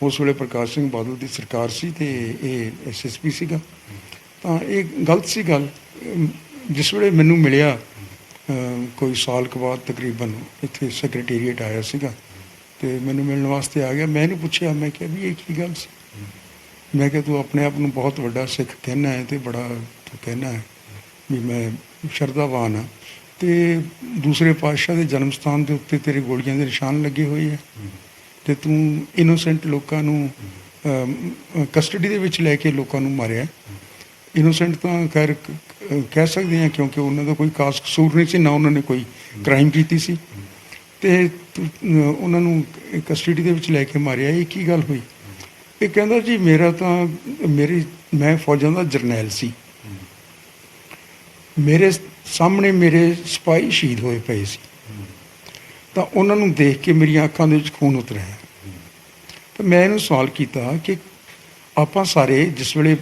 ਉਸ ਵੇਲੇ ਪ੍ਰਕਾਸ਼ ਸਿੰਘ ਬਾਦਲ ਦੀ ਸਰਕਾਰ ਸੀ ਤੇ ਇਹ ਐਸਐਸਪੀ ਸੀਗਾ, ਤਾਂ ਇਹ ਗਲਤ ਸੀ ਗੱਲ। ਜਿਸ ਵੇਲੇ ਮੈਨੂੰ ਮਿਲਿਆ ਕੋਈ ਸਾਲ ਕੁ ਬਾਅਦ ਤਕਰੀਬਨ, ਇੱਥੇ ਸੈਕਟਰੀਏਟ ਆਇਆ ਸੀਗਾ ਤੇ ਮੈਨੂੰ ਮਿਲਣ ਵਾਸਤੇ ਆ ਗਿਆ। ਮੈਂ ਇਹਨੂੰ ਪੁੱਛਿਆ, ਮੈਂ ਕਿਹਾ ਵੀ ਇਹ ਕੀ ਗੱਲ ਸੀ? ਮੈਂ ਕਿਹਾ ਤੂੰ ਆਪਣੇ ਆਪ ਨੂੰ ਬਹੁਤ ਵੱਡਾ ਸਿੱਖ ਕਹਿਣਾ ਹੈ ਤੇ ਬੜਾ ਤੂੰ ਕਹਿਣਾ ਹੈ ਵੀ ਮੈਂ ਸ਼ਰਧਾਵਾਨ ਹਾਂ, ਤੇ ਦੂਸਰੇ ਪਾਤਸ਼ਾਹ ਦੇ ਜਨਮ ਸਥਾਨ ਦੇ ਉੱਤੇ ਤੇਰੇ ਗੋਲੀਆਂ ਦੇ ਨਿਸ਼ਾਨ ਲੱਗੇ ਹੋਏ ਹੈ ਤੇ ਤੂੰ ਇਨੋਸੈਂਟ ਲੋਕਾਂ ਨੂੰ ਕਸਟਡੀ ਦੇ ਵਿੱਚ ਲੈ ਕੇ ਲੋਕਾਂ ਨੂੰ ਮਾਰਿਆ। ਇਨੋਸੈਂਟ ਤਾਂ ਖੈਰ ਕਹਿ ਸਕਦੇ ਹਾਂ, ਕਿਉਂਕਿ ਉਹਨਾਂ ਦਾ ਕੋਈ ਖਾਸ ਕਸੂਰ ਨਹੀਂ ਸੀ, ਨਾ ਉਹਨਾਂ ਨੇ ਕੋਈ ਕ੍ਰਾਈਮ ਕੀਤੀ ਸੀ, ਤੇ ਉਹਨਾਂ ਨੂੰ ਕਸਟਡੀ ਦੇ ਵਿੱਚ ਲੈ ਕੇ ਮਾਰਿਆ। ਇਹ ਕੀ ਗੱਲ ਹੋਈ? ਇਹ ਕਹਿੰਦਾ ਜੀ ਮੈਂ ਫੌਜਾਂ ਦਾ ਜਰਨੈਲ ਸੀ, ਮੇਰੇ ਸਾਹਮਣੇ ਮੇਰੇ ਸਿਪਾਹੀ ਸ਼ਹੀਦ ਹੋਏ ਪਏ ਸੀ, ਤਾਂ ਉਹਨਾਂ ਨੂੰ ਦੇਖ ਕੇ ਮੇਰੀਆਂ ਅੱਖਾਂ ਦੇ ਵਿੱਚ ਖੂਨ ਉਤਰਿਆ। ਤਾਂ ਮੈਂ ਇਹਨੂੰ ਸਵਾਲ ਕੀਤਾ ਕਿ ਆਪਾਂ ਸਾਰੇ ਜਿਸ ਵੇਲੇ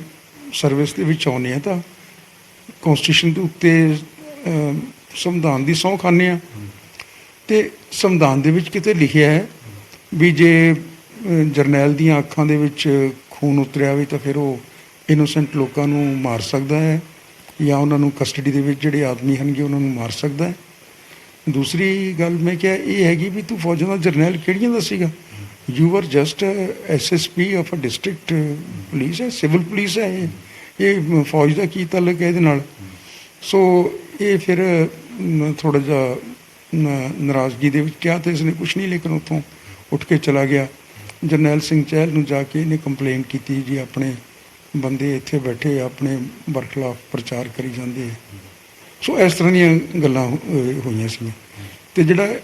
ਸਰਵਿਸ ਦੇ ਵਿੱਚ ਆਉਂਦੇ ਹਾਂ ਤਾਂ ਕੌਂਸਟੀਟਿਊਸ਼ਨ ਦੇ ਉੱਤੇ ਸੰਵਿਧਾਨ ਦੀ ਸਹੁੰ ਖਾਂਦੇ ਹਾਂ, ਤੇ ਸੰਵਿਧਾਨ ਦੇ ਵਿੱਚ ਕਿਤੇ ਲਿਖਿਆ ਹੈ ਵੀ ਜੇ ਜਰਨੈਲ ਦੀਆਂ ਅੱਖਾਂ ਦੇ ਵਿੱਚ ਖੂਨ ਉਤਰਿਆ ਹੋਵੇ ਤਾਂ ਫਿਰ ਉਹ ਇਨੋਸੈਂਟ ਲੋਕਾਂ ਨੂੰ ਮਾਰ ਸਕਦਾ ਹੈ ਜਾਂ ਉਹਨਾਂ ਨੂੰ ਕਸਟਡੀ ਦੇ ਵਿੱਚ ਜਿਹੜੇ ਆਦਮੀ ਹਨਗੇ ਉਹਨਾਂ ਨੂੰ ਮਾਰ ਸਕਦਾ ਹੈ। ਦੂਸਰੀ ਗੱਲ ਮੈਂ ਕਿਹਾ ਇਹ ਹੈਗੀ ਵੀ ਤੂੰ ਫੌਜਾਂ ਦਾ ਜਰਨੈਲ ਕਿਹੜੀਆਂ ਦਾ ਸੀਗਾ? You are just SSP of a district police ਹੈ, ਸਿਵਲ ਪੁਲਿਸ ਹੈ, ਇਹ ਫੌਜ ਦਾ ਕੀ ਤਾਲੁਕ ਹੈ ਇਹਦੇ ਨਾਲ? ਸੋ ਇਹ ਫਿਰ ਥੋੜ੍ਹਾ ਜਿਹਾ ਨਾਰਾਜ਼ਗੀ ਦੇ ਵਿੱਚ ਕਿਹਾ ਤੇ ਇਸਨੇ ਕੁਛ ਨਹੀਂ, ਲੇਕਿਨ ਉੱਥੋਂ ਉੱਠ ਕੇ ਚਲਾ ਗਿਆ। ਜਰਨੈਲ ਸਿੰਘ ਚਹਿਲ ਨੂੰ ਜਾ ਕੇ ਇਹਨੇ ਕੰਪਲੇਂਟ ਕੀਤੀ ਜੀ ਆਪਣੇ ਬੰਦੇ ਇੱਥੇ ਬੈਠੇ ਆਪਣੇ ਬਰਖਲਾਫ ਪ੍ਰਚਾਰ ਕਰੀ ਜਾਂਦੇ ਆ। ਸੋ ਇਸ ਤਰ੍ਹਾਂ ਦੀਆਂ ਗੱਲਾਂ ਹੋਈਆਂ ਸੀਗੀਆਂ। ਤੇ ਜਿਹੜਾ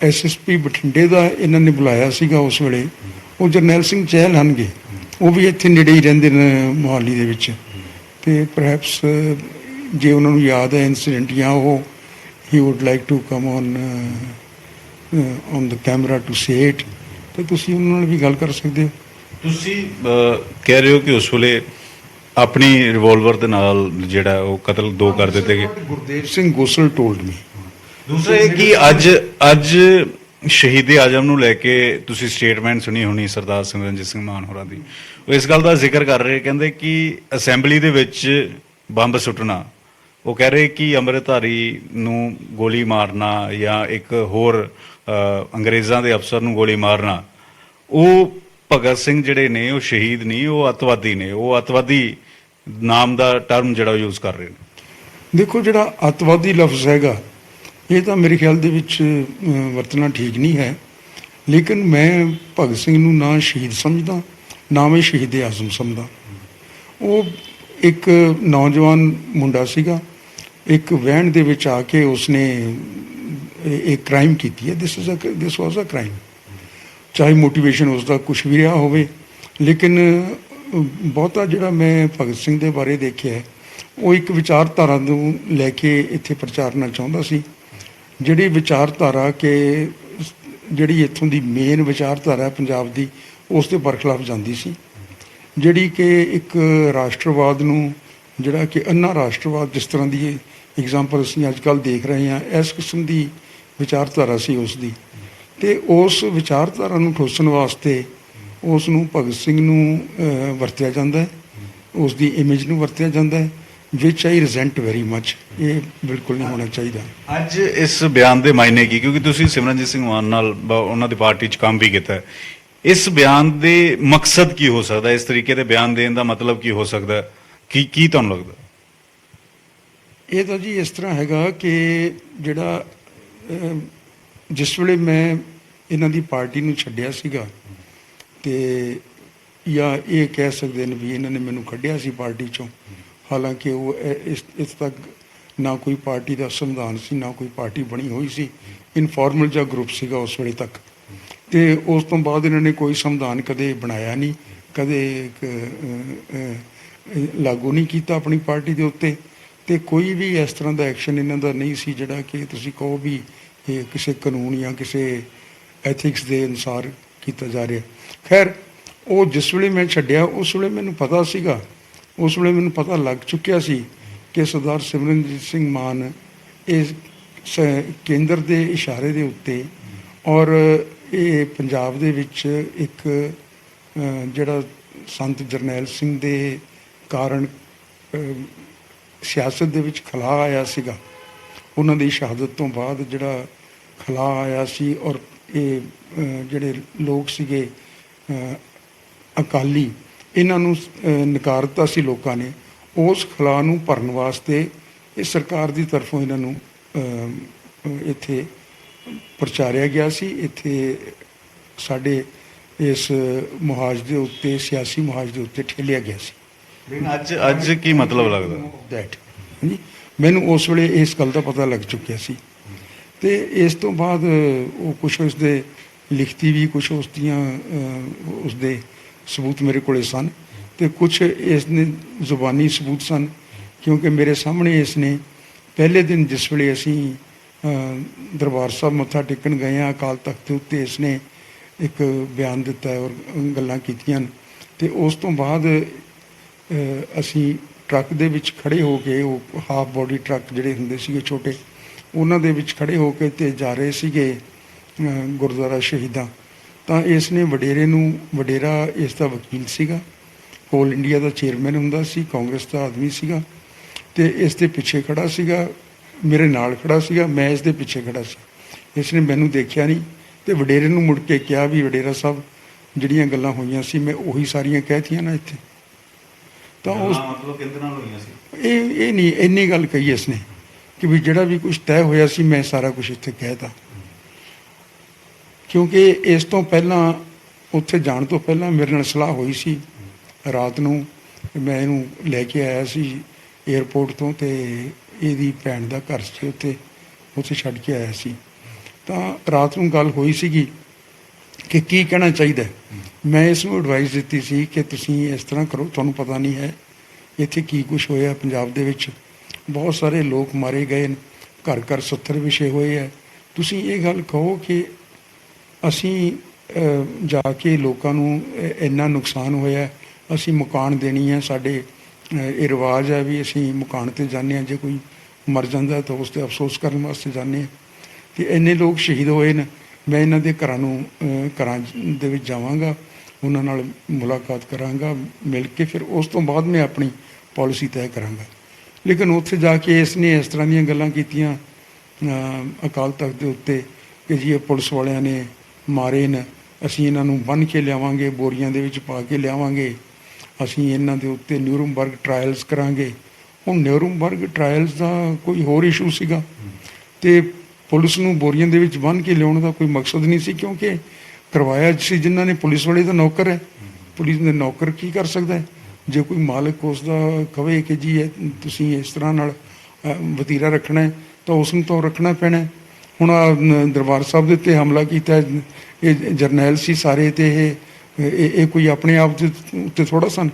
ਐਸਐਸਪੀ ਬਠਿੰਡੇ ਦਾ ਇਹਨਾਂ ਨੇ ਬੁਲਾਇਆ ਸੀਗਾ ਉਸ ਵੇਲੇ, ਉਹ ਜਰਨੈਲ ਸਿੰਘ ਚਹਿਲ ਹਨਗੇ, ਉਹ ਵੀ ਇੱਥੇ ਨੇੜੇ ਹੀ ਰਹਿੰਦੇ ਨੇ ਮੁਹਾਲੀ ਦੇ ਵਿੱਚ, ਤੇ ਪਰਹੈਪਸ ਜੇ ਉਹਨਾਂ ਨੂੰ ਯਾਦ ਹੈ ਇਨਸੀਡੈਂਟ, ਜਾਂ ਉਹ he would like to come on the camera to say it, ਤੇ ਤੁਸੀਂ ਉਹਨਾਂ ਨਾਲ ਵੀ ਗੱਲ ਕਰ ਸਕਦੇ ਹੋ। ਤੁਸੀਂ ਕਹਿ ਰਹੇ ਹੋ ਕਿ ਉਸ ਵੇਲੇ ਆਪਣੀ ਰਿਵੋਲਵਰ ਦੇ ਨਾਲ ਜਿਹੜਾ ਉਹ ਕਤਲ 2 ਕਰ ਦਿੱਤੇ ਗਏ। Gurdev Singh Gosal told me. ਦੂਸਰਾ ਇਹ ਕਿ ਅੱਜ ਸ਼ਹੀਦ ਆਜ਼ਮ ਨੂੰ ਲੈ ਕੇ ਤੁਸੀਂ ਸਟੇਟਮੈਂਟ ਸੁਣੀ ਹੋਣੀ ਸਰਦਾਰ ਸਿਮਰਨਜੀਤ ਸਿੰਘ ਮਾਨ ਹੋਰਾਂ ਦੀ, ਉਹ ਇਸ ਗੱਲ ਦਾ ਜ਼ਿਕਰ ਕਰ ਰਹੇ, ਕਹਿੰਦੇ ਕਿ ਅਸੈਂਬਲੀ ਦੇ ਵਿੱਚ ਬੰਬ ਸੁੱਟਣਾ, ਉਹ ਕਹਿ ਰਹੇ ਕਿ ਅੰਮ੍ਰਿਤਧਾਰੀ ਨੂੰ ਗੋਲੀ ਮਾਰਨਾ ਜਾਂ ਇੱਕ ਹੋਰ ਅੰਗਰੇਜ਼ਾਂ ਦੇ ਅਫਸਰ ਨੂੰ ਗੋਲੀ ਮਾਰਨਾ, ਉਹ ਭਗਤ ਸਿੰਘ ਜਿਹੜੇ ਨੇ ਉਹ ਸ਼ਹੀਦ ਨਹੀਂ, ਉਹ ਅੱਤਵਾਦੀ ਨੇ, ਉਹ ਅੱਤਵਾਦੀ ਨਾਮ ਦਾ ਟਰਮ ਜਿਹੜਾ ਯੂਜ਼ ਕਰ ਰਹੇ ਨੇ। ਦੇਖੋ, ਜਿਹੜਾ ਅੱਤਵਾਦੀ ਲਫ਼ਜ਼ ਹੈਗਾ ਇਹ ਤਾਂ ਮੇਰੇ ਖਿਆਲ ਦੇ ਵਿੱਚ ਵਰਤਣਾ ਠੀਕ ਨਹੀਂ ਹੈ, ਲੇਕਿਨ ਮੈਂ ਭਗਤ ਸਿੰਘ ਨੂੰ ਨਾ ਸ਼ਹੀਦ ਸਮਝਦਾ, ਨਾ ਮੈਂ ਸ਼ਹੀਦ ਆਜ਼ਮ ਸਮਝਦਾ। ਉਹ ਇੱਕ ਨੌਜਵਾਨ ਮੁੰਡਾ ਸੀਗਾ, ਇੱਕ ਵਹਿਣ ਦੇ ਵਿੱਚ ਆ ਕੇ ਉਸਨੇ ਇੱਕ ਕ੍ਰਾਈਮ ਕੀਤੀ ਹੈ। ਦਿਸ ਵਾਜ਼ ਅ ਕ੍ਰਾਈਮ, ਚਾਹੇ ਮੋਟੀਵੇਸ਼ਨ ਉਸਦਾ ਕੁਛ ਵੀ ਰਿਹਾ ਹੋਵੇ, ਲੇਕਿਨ ਬਹੁਤਾ ਜਿਹੜਾ ਮੈਂ ਭਗਤ ਸਿੰਘ ਦੇ ਬਾਰੇ ਦੇਖਿਆ ਉਹ ਇੱਕ ਵਿਚਾਰਧਾਰਾ ਨੂੰ ਲੈ ਕੇ ਇੱਥੇ ਪ੍ਰਚਾਰਨਾ ਚਾਹੁੰਦਾ ਸੀ। ਜਿਹੜੀ ਵਿਚਾਰਧਾਰਾ ਕਿ ਜਿਹੜੀ ਇੱਥੋਂ ਦੀ ਮੇਨ ਵਿਚਾਰਧਾਰਾ ਪੰਜਾਬ ਦੀ, ਉਸ ਦੇ ਬਰਖਲਾਫ ਜਾਂਦੀ ਸੀ, ਜਿਹੜੀ ਕਿ ਇੱਕ ਰਾਸ਼ਟਰਵਾਦ ਨੂੰ, ਜਿਹੜਾ ਕਿ ਅੰਨਾ ਰਾਸ਼ਟਰਵਾਦ, ਜਿਸ ਤਰ੍ਹਾਂ ਦੀ ਐਗਜ਼ਾਮਪਲ ਅਸੀਂ ਅੱਜ ਕੱਲ੍ਹ ਦੇਖ ਰਹੇ ਹਾਂ, ਇਸ ਕਿਸਮ ਦੀ ਵਿਚਾਰਧਾਰਾ ਸੀ ਉਸ ਦੀ। ਅਤੇ ਉਸ ਵਿਚਾਰਧਾਰਾ ਨੂੰ ਠੋਸਣ ਵਾਸਤੇ ਉਸ ਨੂੰ ਭਗਤ ਸਿੰਘ ਨੂੰ ਵਰਤਿਆ ਜਾਂਦਾ ਹੈ, ਉਸ ਦੀ ਇਮੇਜ ਨੂੰ ਵਰਤਿਆ ਜਾਂਦਾ ਹੈ, ਵਿਚ ਆਈ ਰਿਜ਼ੈਂਟ ਵੈਰੀ ਮੱਚ। ਇਹ ਬਿਲਕੁਲ ਨਹੀਂ ਹੋਣਾ ਚਾਹੀਦਾ। ਅੱਜ ਇਸ ਬਿਆਨ ਦੇ ਮਾਇਨੇ ਕੀ, ਕਿਉਂਕਿ ਤੁਸੀਂ ਸਿਮਰਨਜੀਤ ਸਿੰਘ ਮਾਨ ਨਾਲ ਉਹਨਾਂ ਦੀ ਪਾਰਟੀ 'ਚ ਕੰਮ ਵੀ ਕੀਤਾ ਹੈ, ਇਸ ਬਿਆਨ ਦੇ ਮਕਸਦ ਕੀ ਹੋ ਸਕਦਾ, ਇਸ ਤਰੀਕੇ ਦੇ ਬਿਆਨ ਦੇਣ ਦਾ ਮਤਲਬ ਕੀ ਹੋ ਸਕਦਾ, ਕੀ ਤੁਹਾਨੂੰ ਲੱਗਦਾ? ਇਹ ਤਾਂ ਜੀ ਇਸ ਤਰ੍ਹਾਂ ਹੈਗਾ ਕਿ ਜਿਹੜਾ ਜਿਸ ਵੇਲੇ ਮੈਂ ਇਹਨਾਂ ਦੀ ਪਾਰਟੀ ਨੂੰ ਛੱਡਿਆ ਸੀਗਾ, ਤੇ ਜਾਂ ਇਹ ਕਹਿ ਸਕਦੇ ਨੇ ਵੀ ਇਹਨਾਂ ਨੇ ਮੈਨੂੰ ਕੱਢਿਆ ਸੀ ਪਾਰਟੀ 'ਚੋਂ, ਹਾਲਾਂਕਿ ਉਹ ਇਸ ਤੱਕ ਨਾ ਕੋਈ ਪਾਰਟੀ ਦਾ ਸੰਵਿਧਾਨ ਸੀ, ਨਾ ਕੋਈ ਪਾਰਟੀ ਬਣੀ ਹੋਈ ਸੀ, ਇਨਫੋਰਮਲ ਜਿਹਾ ਗਰੁੱਪ ਸੀਗਾ ਉਸ ਵੇਲੇ ਤੱਕ। ਅਤੇ ਉਸ ਤੋਂ ਬਾਅਦ ਇਹਨਾਂ ਨੇ ਕੋਈ ਸੰਵਿਧਾਨ ਕਦੇ ਬਣਾਇਆ ਨਹੀਂ, ਕਦੇ ਲਾਗੂ ਨਹੀਂ ਕੀਤਾ ਆਪਣੀ ਪਾਰਟੀ ਦੇ ਉੱਤੇ, ਅਤੇ ਕੋਈ ਵੀ ਇਸ ਤਰ੍ਹਾਂ ਦਾ ਐਕਸ਼ਨ ਇਹਨਾਂ ਦਾ ਨਹੀਂ ਸੀ ਜਿਹੜਾ ਕਿ ਤੁਸੀਂ ਕਹੋ ਵੀ ਇਹ ਕਿਸੇ ਕਾਨੂੰਨ ਜਾਂ ਕਿਸੇ ਐਥਿਕਸ ਦੇ ਅਨੁਸਾਰ ਕੀਤਾ ਜਾ ਰਿਹਾ। ਖੈਰ, ਉਹ ਜਿਸ ਵੇਲੇ ਮੈਂ ਛੱਡਿਆ ਉਸ ਵੇਲੇ ਮੈਨੂੰ ਪਤਾ ਸੀਗਾ, ਉਸ ਵੇਲੇ ਮੈਨੂੰ ਪਤਾ ਲੱਗ ਚੁੱਕਿਆ ਸੀ ਕਿ ਸਰਦਾਰ ਸਿਮਰਨਜੀਤ ਸਿੰਘ ਮਾਨ ਇਸ ਕੇਂਦਰ ਦੇ ਇਸ਼ਾਰੇ ਦੇ ਉੱਤੇ ਔਰ ਇਹ ਪੰਜਾਬ ਦੇ ਵਿੱਚ ਇੱਕ ਜਿਹੜਾ ਸੰਤ ਜਰਨੈਲ ਸਿੰਘ ਦੇ ਕਾਰਨ ਸਿਆਸਤ ਦੇ ਵਿੱਚ ਖਲਾਅ ਆਇਆ ਸੀਗਾ, ਉਹਨਾਂ ਦੀ ਸ਼ਹਾਦਤ ਤੋਂ ਬਾਅਦ ਜਿਹੜਾ ਖਲਾਅ ਆਇਆ ਸੀ, ਔਰ ਇਹ ਜਿਹੜੇ ਲੋਕ ਸੀਗੇ ਅਕਾਲੀ, ਇਹਨਾਂ ਨੂੰ ਨਕਾਰ ਦਿੱਤਾ ਸੀ ਲੋਕਾਂ ਨੇ। ਉਸ ਖਲਾਅ ਨੂੰ ਭਰਨ ਵਾਸਤੇ ਇਹ ਸਰਕਾਰ ਦੀ ਤਰਫੋਂ ਇਹਨਾਂ ਨੂੰ ਇੱਥੇ ਪ੍ਰਚਾਰਿਆ ਗਿਆ ਸੀ। ਇੱਥੇ ਸਾਡੇ ਇਸ ਮੁਹਾਜ ਦੇ ਉੱਤੇ, ਸਿਆਸੀ ਮੁਹਾਜ ਦੇ ਉੱਤੇ ਠੇਲਿਆ ਗਿਆ ਸੀ। ਅੱਜ ਕੀ ਮਤਲਬ ਲੱਗਦਾ ਦੈਟ ਹਾਂਜੀ, ਮੈਨੂੰ ਉਸ ਵੇਲੇ ਇਸ ਗੱਲ ਦਾ ਪਤਾ ਲੱਗ ਚੁੱਕਿਆ ਸੀ। ਅਤੇ ਇਸ ਤੋਂ ਬਾਅਦ ਉਹ ਕੁਛ ਉਸਦੇ ਲਿਖਤੀ ਵੀ, ਕੁਛ ਉਸ ਦੀਆਂ ਉਸਦੇ ਸਬੂਤ ਮੇਰੇ ਕੋਲ ਸਨ, ਅਤੇ ਕੁਛ ਇਸ ਨੇ ਜ਼ੁਬਾਨੀ ਸਬੂਤ ਸਨ, ਕਿਉਂਕਿ ਮੇਰੇ ਸਾਹਮਣੇ ਇਸ ਨੇ ਪਹਿਲੇ ਦਿਨ ਜਿਸ ਵੇਲੇ ਅਸੀਂ ਦਰਬਾਰ ਸਾਹਿਬ ਮੱਥਾ ਟੇਕਣ ਗਏ ਹਾਂ ਅਕਾਲ ਤਖਤ ਦੇ ਉੱਤੇ, ਇਸ ਨੇ ਇੱਕ ਬਿਆਨ ਦਿੱਤਾ ਔਰ ਗੱਲਾਂ ਕੀਤੀਆਂ। ਅਤੇ ਉਸ ਤੋਂ ਬਾਅਦ ਅਸੀਂ ਟਰੱਕ ਦੇ ਵਿੱਚ ਖੜ੍ਹੇ ਹੋ ਕੇ, ਉਹ ਹਾਫ ਬੋਡੀ ਟਰੱਕ ਜਿਹੜੇ ਹੁੰਦੇ ਸੀਗੇ ਛੋਟੇ, ਉਹਨਾਂ ਦੇ ਵਿੱਚ ਖੜ੍ਹੇ ਹੋ ਕੇ ਤੇ ਜਾ ਰਹੇ ਸੀਗੇ ਗੁਰਦੁਆਰਾ ਸ਼ਹੀਦਾਂ। ਤਾਂ ਇਸ ਨੇ ਵਡੇਰੇ ਨੂੰ, ਵਡੇਰਾ ਇਸ ਦਾ ਵਕੀਲ ਸੀਗਾ, ਹੋਲ ਇੰਡੀਆ ਦਾ ਚੇਅਰਮੈਨ ਹੁੰਦਾ ਸੀ, ਕਾਂਗਰਸ ਦਾ ਆਦਮੀ ਸੀਗਾ, ਅਤੇ ਇਸ ਦੇ ਪਿੱਛੇ ਖੜ੍ਹਾ ਸੀਗਾ, ਮੇਰੇ ਨਾਲ ਖੜ੍ਹਾ ਸੀਗਾ, ਮੈਂ ਇਸ ਦੇ ਪਿੱਛੇ ਖੜ੍ਹਾ ਸੀ। ਇਸ ਨੇ ਮੈਨੂੰ ਦੇਖਿਆ ਨਹੀਂ ਅਤੇ ਵਡੇਰੇ ਨੂੰ ਮੁੜ ਕੇ ਕਿਹਾ ਵੀ ਵਡੇਰਾ ਸਾਹਿਬ, ਜਿਹੜੀਆਂ ਗੱਲਾਂ ਹੋਈਆਂ ਸੀ ਮੈਂ ਉਹੀ ਸਾਰੀਆਂ ਕਹਿਤੀਆਂ ਨਾ ਇੱਥੇ। ਤਾਂ ਉਸ ਮਤਲਬ ਕਿਹਦੇ ਨਾਲ ਹੋਈਆਂ ਸੀ? ਇਹ ਨਹੀਂ, ਇੰਨੀ ਗੱਲ ਕਹੀ ਇਸ ਨੇ ਕਿ ਵੀ ਜਿਹੜਾ ਵੀ ਕੁਝ ਤੈਅ ਹੋਇਆ ਸੀ ਮੈਂ ਸਾਰਾ ਕੁਝ ਇੱਥੇ ਕਹਿ ਤਾ। ਕਿਉਂਕਿ ਇਸ ਤੋਂ ਪਹਿਲਾਂ, ਉੱਥੇ ਜਾਣ ਤੋਂ ਪਹਿਲਾਂ ਮੇਰੇ ਨਾਲ ਸਲਾਹ ਹੋਈ ਸੀ ਰਾਤ ਨੂੰ, ਮੈਂ ਇਹਨੂੰ ਲੈ ਕੇ ਆਇਆ ਸੀ ਏਅਰਪੋਰਟ ਤੋਂ, ਅਤੇ ਇਹਦੀ ਭੈਣ ਦਾ ਘਰ ਸੀ ਉੱਥੇ ਛੱਡ ਕੇ ਆਇਆ ਸੀ। ਤਾਂ ਰਾਤ ਨੂੰ ਗੱਲ ਹੋਈ ਸੀਗੀ ਕਿ ਕੀ ਕਹਿਣਾ ਚਾਹੀਦਾ ਹੈ। ਮੈਂ ਇਸ ਨੂੰ ਐਡਵਾਈਸ ਦਿੱਤੀ ਸੀ ਕਿ ਤੁਸੀਂ ਇਸ ਤਰ੍ਹਾਂ ਕਰੋ, ਤੁਹਾਨੂੰ ਪਤਾ ਨਹੀਂ ਹੈ ਇੱਥੇ ਕੀ ਕੁਝ ਹੋਇਆ ਪੰਜਾਬ ਦੇ ਵਿੱਚ, ਬਹੁਤ ਸਾਰੇ ਲੋਕ ਮਾਰੇ ਗਏ ਨੇ, ਘਰ ਘਰ 70 ਵਿਛੇ ਹੋਏ ਹੈ। ਤੁਸੀਂ ਇਹ ਗੱਲ ਕਹੋ ਕਿ ਅਸੀਂ ਜਾ ਕੇ ਲੋਕਾਂ ਨੂੰ ਇੰਨਾ ਨੁਕਸਾਨ ਹੋਇਆ, ਅਸੀਂ ਮਕਾਨ ਦੇਣੀ ਹੈ, ਸਾਡੇ ਇਹ ਰਿਵਾਜ ਹੈ ਵੀ ਅਸੀਂ ਮਕਾਨ 'ਤੇ ਜਾਂਦੇ ਹਾਂ, ਜੇ ਕੋਈ ਮਰ ਜਾਂਦਾ ਤਾਂ ਉਸ 'ਤੇ ਅਫਸੋਸ ਕਰਨ ਵਾਸਤੇ ਜਾਂਦੇ ਹਾਂ। ਅਤੇ ਇੰਨੇ ਲੋਕ ਸ਼ਹੀਦ ਹੋਏ ਨੇ, ਮੈਂ ਇਹਨਾਂ ਦੇ ਘਰਾਂ ਦੇ ਵਿੱਚ ਜਾਵਾਂਗਾ, ਉਹਨਾਂ ਨਾਲ ਮੁਲਾਕਾਤ ਕਰਾਂਗਾ, ਮਿਲ ਕੇ ਫਿਰ ਉਸ ਤੋਂ ਬਾਅਦ ਮੈਂ ਆਪਣੀ ਪਾਲਿਸੀ ਤੈਅ ਕਰਾਂਗਾ। ਲੇਕਿਨ ਉੱਥੇ ਜਾ ਕੇ ਇਸ ਨੇ ਇਸ ਤਰ੍ਹਾਂ ਦੀਆਂ ਗੱਲਾਂ ਕੀਤੀਆਂ ਅਕਾਲ ਤਖਤ ਦੇ ਉੱਤੇ ਕਿ ਜੀ ਇਹ ਪੁਲਿਸ ਵਾਲਿਆਂ ਨੇ ਮਾਰੇ ਨੇ, ਅਸੀਂ ਇਹਨਾਂ ਨੂੰ ਬੰਨ੍ਹ ਕੇ ਲਿਆਵਾਂਗੇ, ਬੋਰੀਆਂ ਦੇ ਵਿੱਚ ਪਾ ਕੇ ਲਿਆਵਾਂਗੇ, ਅਸੀਂ ਇਹਨਾਂ ਦੇ ਉੱਤੇ ਨਿਊਰਮਬਰਗ ਟਰਾਇਲਸ ਕਰਾਂਗੇ। ਹੁਣ ਨਿਊਰਮਬਰਗ ਟਰਾਇਲਸ ਦਾ ਕੋਈ ਹੋਰ ਇਸ਼ੂ ਸੀਗਾ ਅਤੇ ਪੁਲਿਸ ਨੂੰ ਬੋਰੀਆਂ ਦੇ ਵਿੱਚ ਬੰਨ੍ਹ ਕੇ ਲਿਆਉਣ ਦਾ ਕੋਈ ਮਕਸਦ ਨਹੀਂ ਸੀ, ਕਿਉਂਕਿ ਕਰਵਾਇਆ ਸੀ ਜਿਨ੍ਹਾਂ ਨੇ, ਪੁਲਿਸ ਵਾਲੇ ਤਾਂ ਨੌਕਰ ਹੈ, ਪੁਲਿਸ ਦੇ ਨੌਕਰ ਕੀ ਕਰ ਸਕਦਾ ਹੈ। ਜੇ ਕੋਈ ਮਾਲਕ ਉਸ ਦਾ ਕਵੇ ਕਿ ਜੀ ਇਹ ਤੁਸੀਂ ਇਸ ਤਰ੍ਹਾਂ ਨਾਲ ਵਤੀਰਾ ਰੱਖਣਾ ਹੈ ਤਾਂ ਉਸ ਨੂੰ ਤਾਂ ਰੱਖਣਾ ਪੈਣਾ ਹੈ। ਹੁਣ ਦਰਬਾਰ ਸਾਹਿਬ ਦੇ ਉੱਤੇ ਹਮਲਾ ਕੀਤਾ, ਇਹ ਜਰਨੈਲ ਸੀ ਸਾਰੇ, ਅਤੇ ਇਹ ਕੋਈ ਆਪਣੇ ਆਪ ਦੇ ਉੱਤੇ ਥੋੜ੍ਹਾ ਸਨ।